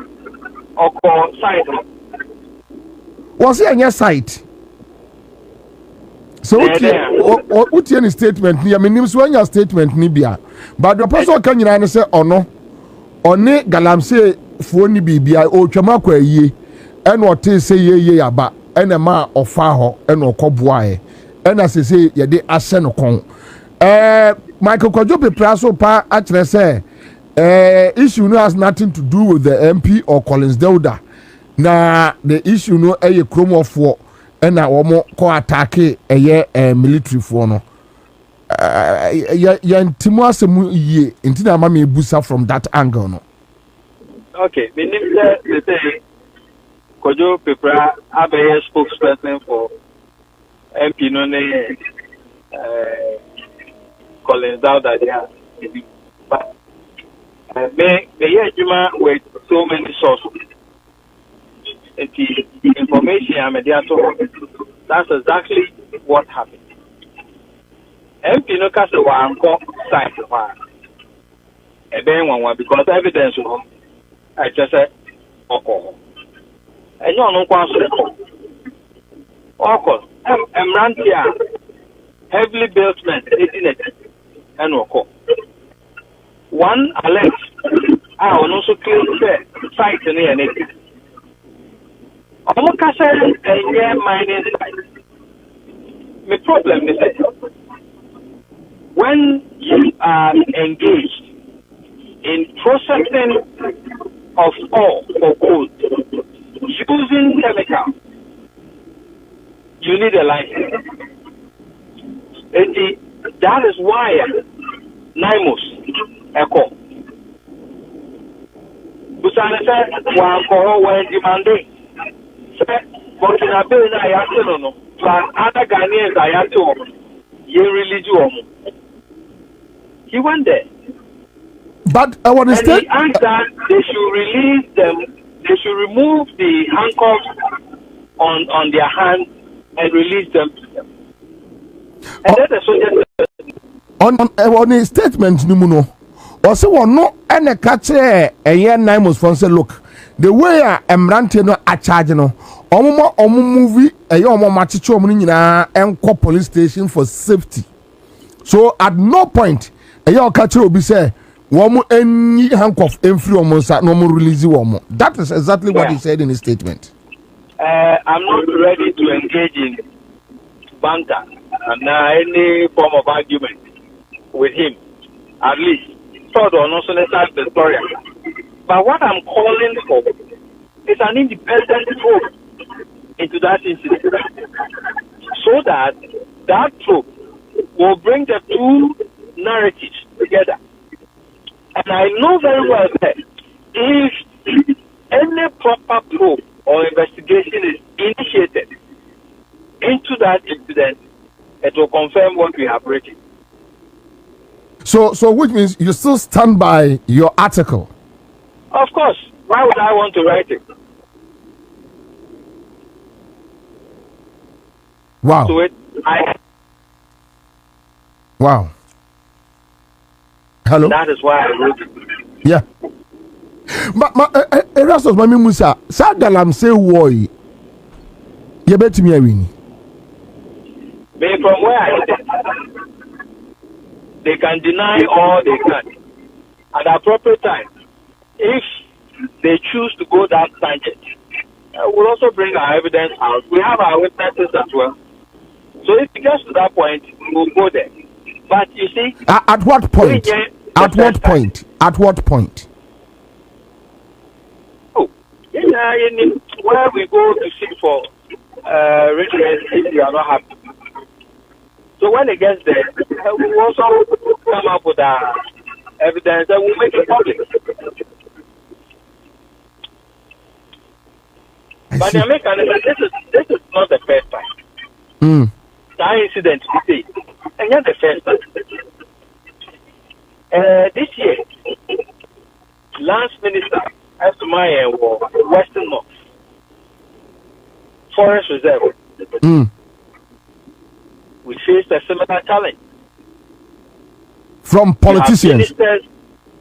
oko side was enye site so utie ni statement ni menim so anya statement ni bia but the person kan nyina ne sɛ ono one galamse fo ni bibia o twama kwa yie ɛna ɔte sɛ yeye aba ɛna ma ɔfa hɔ ɛna ɔkɔboae ɛna sese yɛde ahyɛ no kon Michael Kojopepra so pa akyerɛ sɛ issue no has nothing to do with the MP or Collins Dauda na the issue no ɛyɛ kromofo ɛna wɔn kɔ attack ɛyɛ military for no yɛntimu asɛm yie nti na ama me busa from that angle no. Okay, we need to say Kojopepra abe spokesperson for MP no ne Collins Dauda there. But they juma with so many sources. The information I'm that's exactly what happened. MP no kase wa anko site wa. a ben one because evidence I just said alcohol. And you know alcohol. I'm ranting heavily built men, isn't it? And alcohol. One alleged I will also claim site in the NAT. I'm saying a mining site. The problem is that when you are engaged in processing of ore for gold using chemicals, you need a license. And that is why NIMOS Echo. Busana said, one for when demanding. But in a bill, I have to know. Other Ghanaians, I have to religion. He went there. But I want to and he asked that they should release them, they should remove the handcuffs on their hands and release them. And then the soldiers on his statement, Numuno, or so no, and a catcher a year 9 months from say, look, the way I'm ranting no a charge no, omo movie a yomo machicho munina and call police station for safety. So at no point a young catcher will be say, woman any handcuff and free almost no more release woman. That is exactly what he said in his statement. I'm not ready to engage in banter and any form of argument with him, at least. Third or not, so let's start the story. But what I'm calling for is an independent probe into that incident, so that probe will bring the two narratives together. And I know very well that if any proper probe or investigation is initiated into that incident, it will confirm what we have written. So which means you still stand by your article? Of course. Why would I want to write it? Wow. So Wow. Hello? That is why I wrote it. Yeah. But Erasmus Mami Musa, Sadalam say woy. You bet me a win. From where I stand, they can deny all they can. At the appropriate time, if they choose to go that tangent, we'll also bring our evidence out. We have our witnesses as well. So if it gets to that point, we'll go there. But you see, at what point? At what point? At what point? Oh, where we go to seek for redress if you are not happy. So when it gets there, we'll also come up with our evidence and we'll make it public. But the American, this is not the first time. That incident today, and not the first time. This year, Lance Minister Esumaya was Western North Forest Reserve. We faced a similar challenge. From politicians.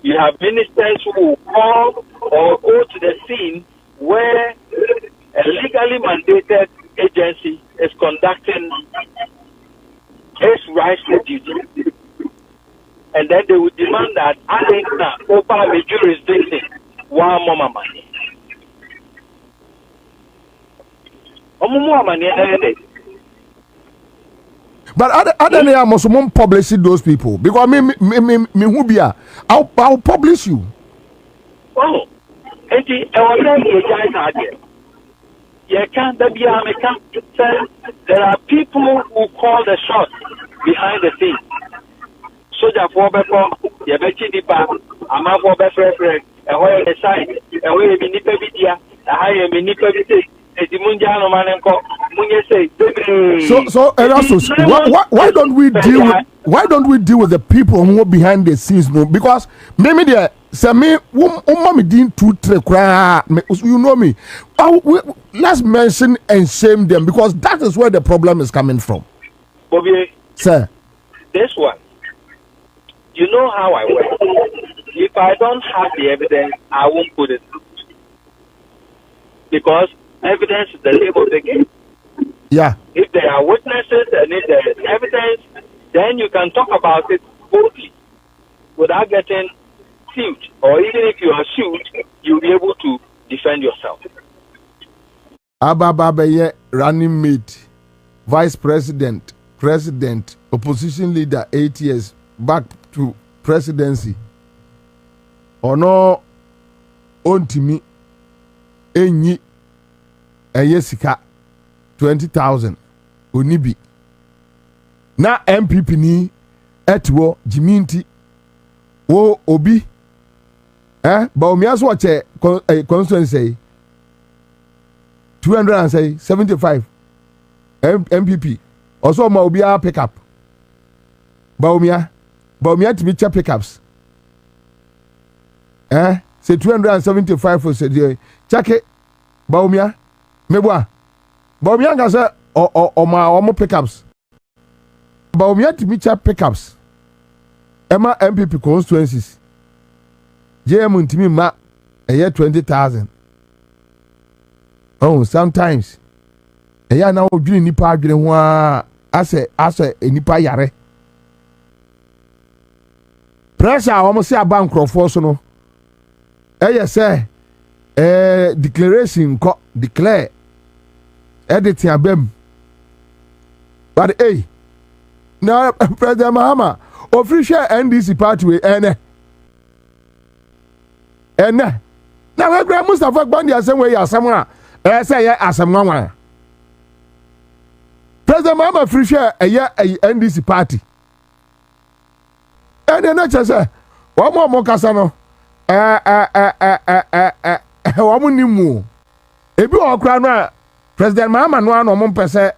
You have ministers who will call or go to the scene where a legally mandated agency is conducting its rightful duty. And then they would demand that over the jurisdiction, one more money. But other than that, must publish those people because me who be I'll publish you. Oh, and there are people who call the shots behind the scenes. Soldier for Beko, Yabechi Dipa, Ama for Befrefre, and where the side, and where the Nipevidia, a higher Minipevidia. So Erasmus, why don't we deal with the people who are behind the scenes? No, because maybe they say me, you know me. Let's mention and shame them because that is where the problem is coming from. Bobby, sir, this one, you know how I work. if I don't have the evidence, I won't put it through. Because evidence is the name of the game. Yeah. If there are witnesses and if there is evidence, then you can talk about it boldly without getting sued. Or even if you are sued, you'll be able to defend yourself. Ababa running mate, vice president, president, opposition leader, 8 years, back to presidency. Ono ontimi enyi eyesika 20,000 onibi na MPP ni etwo jiminti wo obi ba omia so che constituency 275 MPP also ma obi a pick up ba omia timi che pickups say 275 for say check it baumia meboa baumia ga say o ma pickups baumia timi cha pickups ema MPP constituencies GIGIMM ntimi ma 20,000. Oh, sometimes na odwini nipa adwene ho ase nipa yare pressure a wo se aba nkrofo so no say declaration declare editing abem but now President Mahama official NDC party we now we grab Mustafa Bandi asem we asem a say asem nwa President Mahama official NDC party na chese wo mo kasa no wa nimu ebi okra no President Mahama no ano mo mpese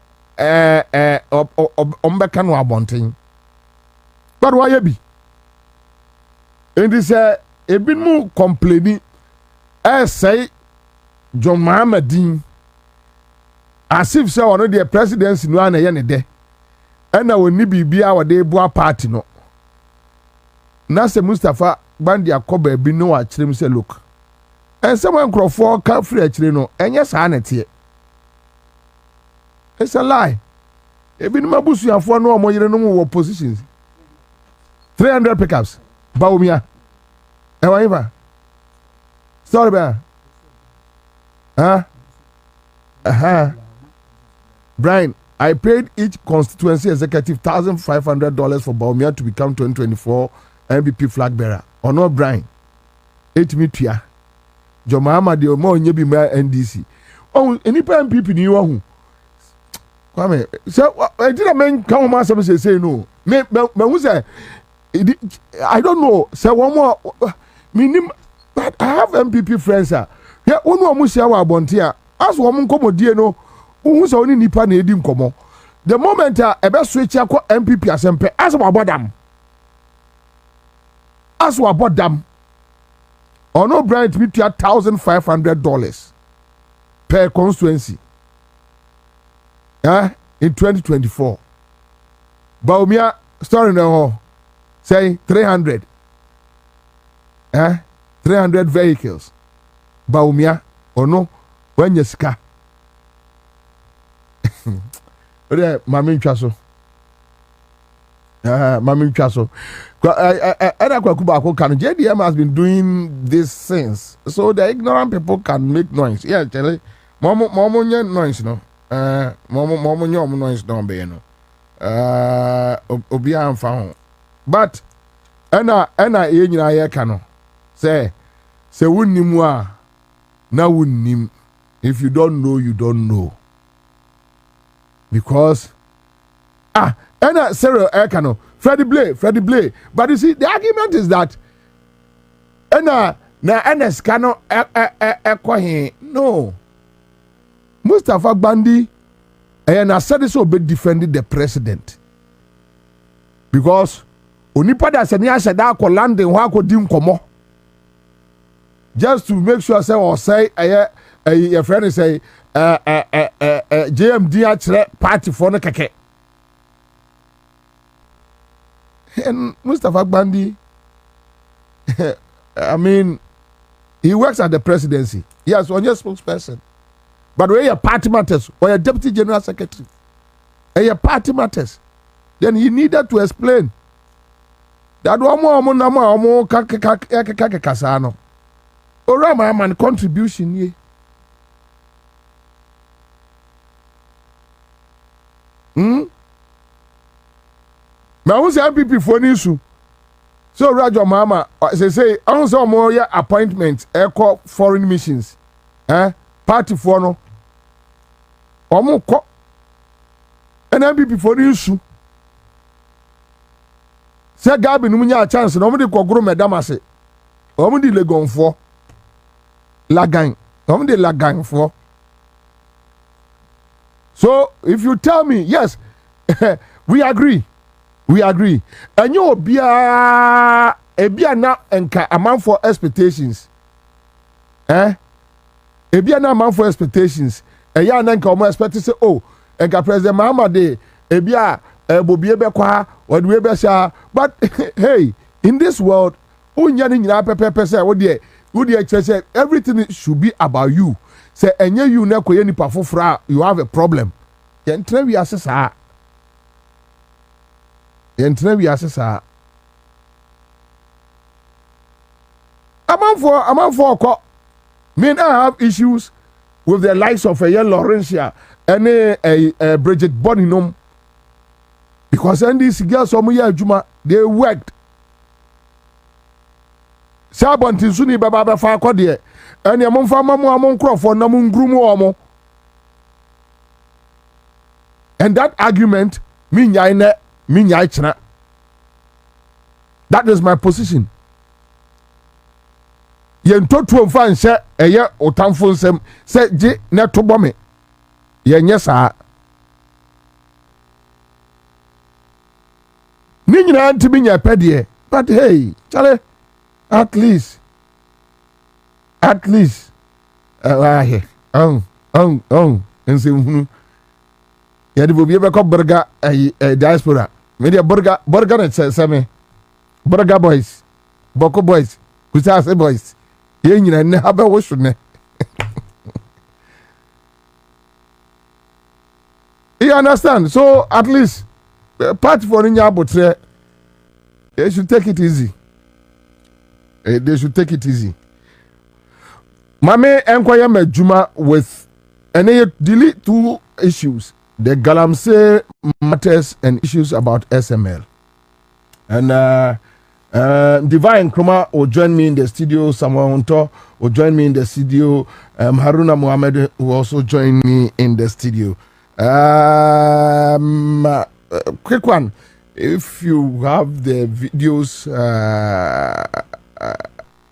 ombeka no abonten but why ye bi endi say ebi mu complaining say John Mahama din as if say one the presidency no ana ye ne de na woni bibia wode bua party no na se Mustafa Bandi akoba bi no akyerem say look and someone crofo ka free akyere no enye saa na tie it's a lie ebi no mabusuafo no omoyere no wo positions 300 pickups baumia ewa sorry ba Brian, I paid each constituency executive $1,500 for Baumia to become 2024 MVP flag bearer. Or no, Brian? 8 metia. John Mahama de Omo Nyebi Ma NDC. Oh, any MPP ni who? Kwame, so I didn't mean come on some say no. Me who say I don't know. Say one more minim but I have MPP friends ah. Yeah, one more musia wa bontia. As one komo die no. Who say only nipa na edi nkomo. The moment ebe switch akọ MPP asempe as wa bodam. As wa bodam. Or no Brian to be $1,500 per constituency. In 2024. Baumia story no say 300. 300 vehicles. Baumia or no when you ska. Mami Chaso. Mami Chaso. GIGIMM has been doing this since, so the ignorant people can make noise. Yeah, Charlie. Momo noise no. Momo noise no be no. Obi amfa ho. But ena ye nyina ye ka no. Say wunnimu a na wunnim. If you don't know, you don't know. Because ena Sarah Ekano, Freddie Blay. But you see, the argument is that ena skano ekwahin. No. Mustafa Bandi and said so be defending the president. Because onipa da se ni ase da ko landing ho akodi nkomo. Just to make sure say or say your friend say GMD actually party for no keke. And Mustafa Bandi I mean, he works at the presidency. Yes, on your spokesperson. But where your party matters, or your deputy general secretary, and your party matters, then he needed to explain that one more kasano. Orama man contribution ye. Now who's MPP for issue? So John Mahama say I don't say more appointments call foreign missions. Party for no. Omo ko. And MPP for issue. Say Gabi no nya chance no mo de kogoro medam ase. Omo di legon for. Lagan. Omo de lagan for. So if you tell me yes, we agree. We agree. And you be a na enka amount for expectations. Ebia na amount for expectations. Ya na enka omo expect say oh, enka President Mahama de ebia bobi ebe kwa or we be sha. But hey, in this world, unya ni nyina pepe say wo de say everything should be about you. Say enye you na koye nipa fofora, you have a problem. Yen try we assess her. Yentre we assess among for mean I have issues with the likes of a Laurentia and a Bridget Boninum because and these girls some year Juma they worked. Sabon Tinsuni Baba fa kodie and your mom farmer among crop for namun grumo. And that argument mean that is my position. Yen totu fan say eye otamfo nsem say je na to bome yen yesa ni nyina ntimi nya pede but hey chale at least nsem hunu ya de bobi be ko burger diaspora media burger na say me burger boys boko boys kusase boys yen nyina ne habe wo hwene you understand so at least party for nya abotre they should take it easy. Mame enkwaya majuma with and delete 2 issues, the Galamsey matters and issues about SML. And Divine Kruma will join me in the studio. Samuel Unto will join me in the studio. Haruna Mohammed will also join me in the studio. Quick one. If you have the videos,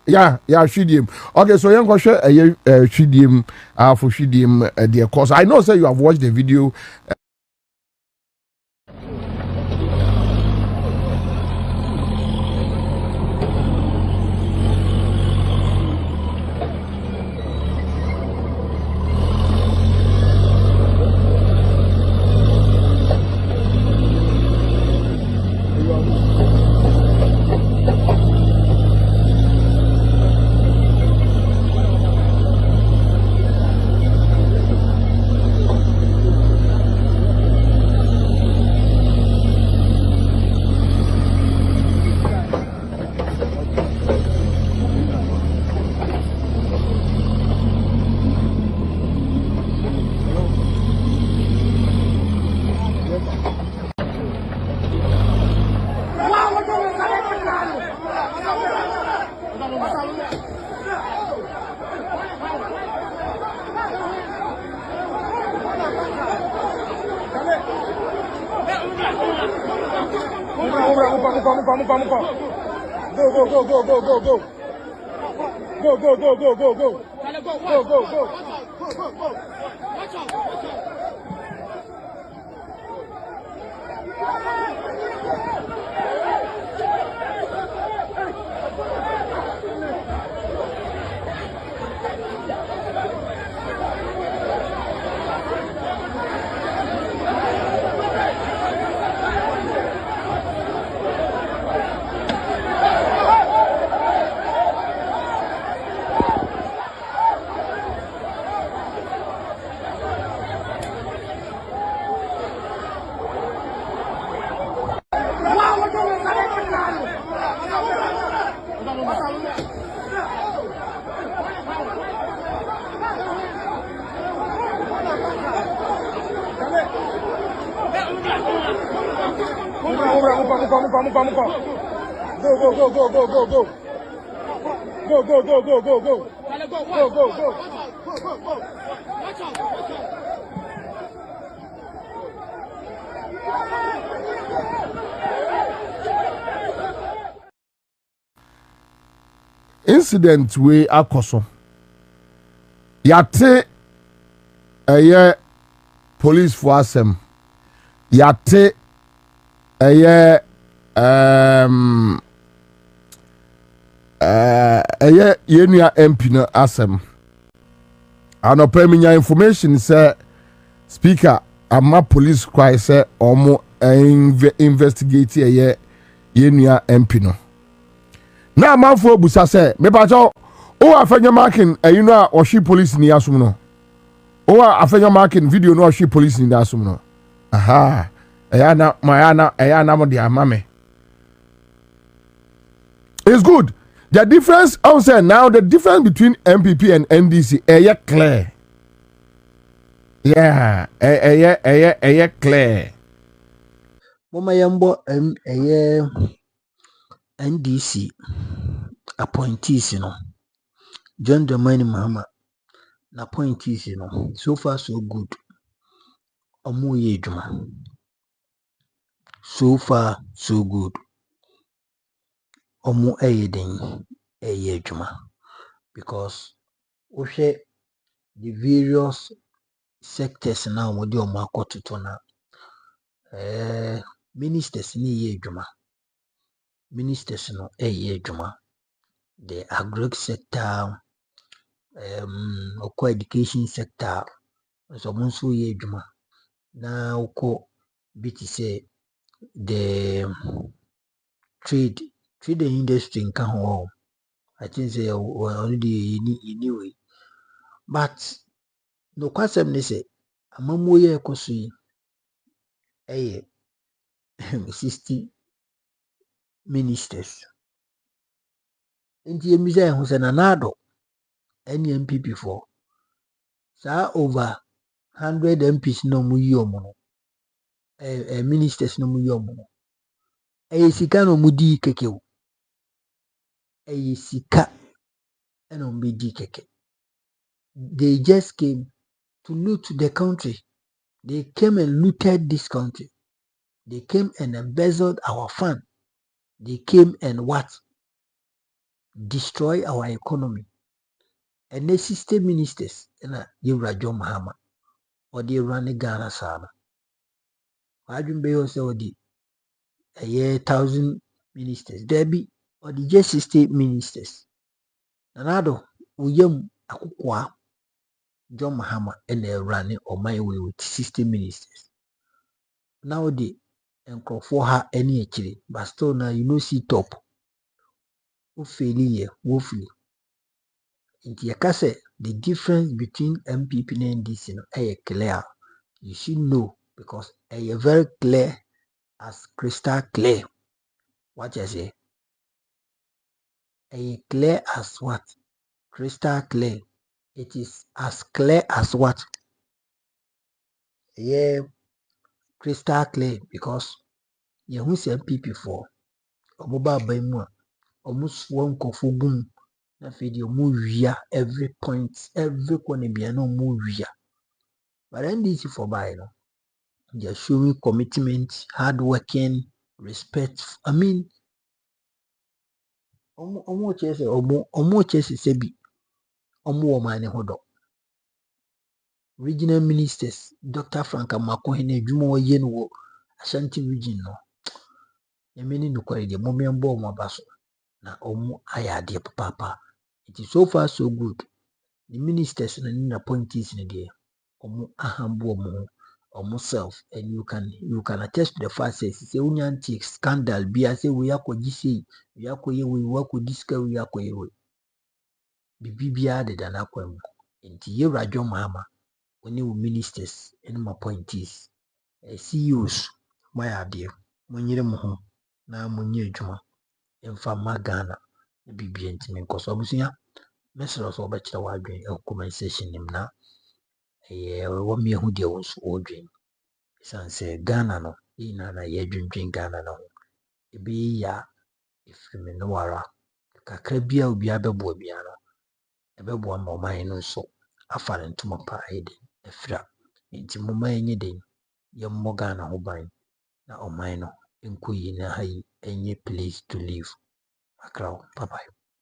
Shidim. Okay, so young question, Shidim, for Shidim, dear course. I know, sir, you have watched the video. Incident we akoso. Yate eye police for asem. Yate eye yenua MP no asem. Anope minya information say speaker ama police kwai say omo investigate yenua MP no. Na amanfo busa say me pa cho o afanya marking ayino a ohwe police ni asum no. O afanya marking video no ohwe police ni asum no. Aha. Ayana mo dia mame. It's good. The difference, I would say now, the difference between MPP and NDC, clear. Yeah, clear. Mama yambo NDC appointees, John Mahama na appointees, so far so good. Omo ye juma. So far so good. Omo eye juma. Because the various sectors now wodi omo akototo na ministers ni ye juma. Ministers no ye juma. The agri sector, education sector, so monso ye juma. Na uko biti say the trade industry in ho. I think say already anyway. But no kwasem ne say amamu ye ekoso yi 60 ministers. Nti emisa ehun se na nado NMPP for sa over 100 MPs no mu yi omo no ministers no mu yi omo no sika no mu di keke o sika no mu di keke. They just came to loot the country. They came and looted this country. They came and embezzled our fund. They came and what? Destroy our economy. And the system ministers, you John Mahama, or they run the Ghana Sana. I don't be also the 1,000 ministers. There be or the just 60 ministers. Another, William Akukwa, John Mahama, and they run or my way with 60 ministers. Now the and for her any actually, but still now see top. Who failure, woefully. In the the difference between MPP and NDC is clear. You should know because it's very clear as crystal clear. What you say? It's clear as what? Crystal clear. It is as clear as what? Yeah, crystal clear because you who say MPP for mobile by more almost one kofugum. Na video movie every point, every corner be no movie. But NDC for buy no. They are showing commitment, hardworking, respect. I mean, omo chese sebi omo mane hodo. Regional ministers, Dr. Frank Amakohene, Jumo Yen wo Ashanti region no. Yemeni no kwari de momembo omo baso na omo ayade papa. It is so far so good. The ministers and the appointees in the omo ahambo omo self, and you can attest to the fact say unyanti scandal be say we akogisi we akoye we akodiska we akoye we bibia de dana kwam nti ye John Mahama oni ministers and my appointees CEOs my ade monyere mo ho na monye adwuma emfa magana bibia ntimi nkoso abusuya mesro so obekira wadwen comment section nim na wo me hu de wo so odwen sanse Ghana no na yɛdwendwen Ghana no ho ebi ya efiri no wara kakra bia obi abɛboa bia no ɛbɛboa ma ɔman no nso afa ne ntoma pa ɛde afira nti moma yɛnyɛ den yɛmmɔ Ghana ho ban na ɔman no nkɔ yi na ha yi ɛnyɛ place to live. Akrao, bye bye.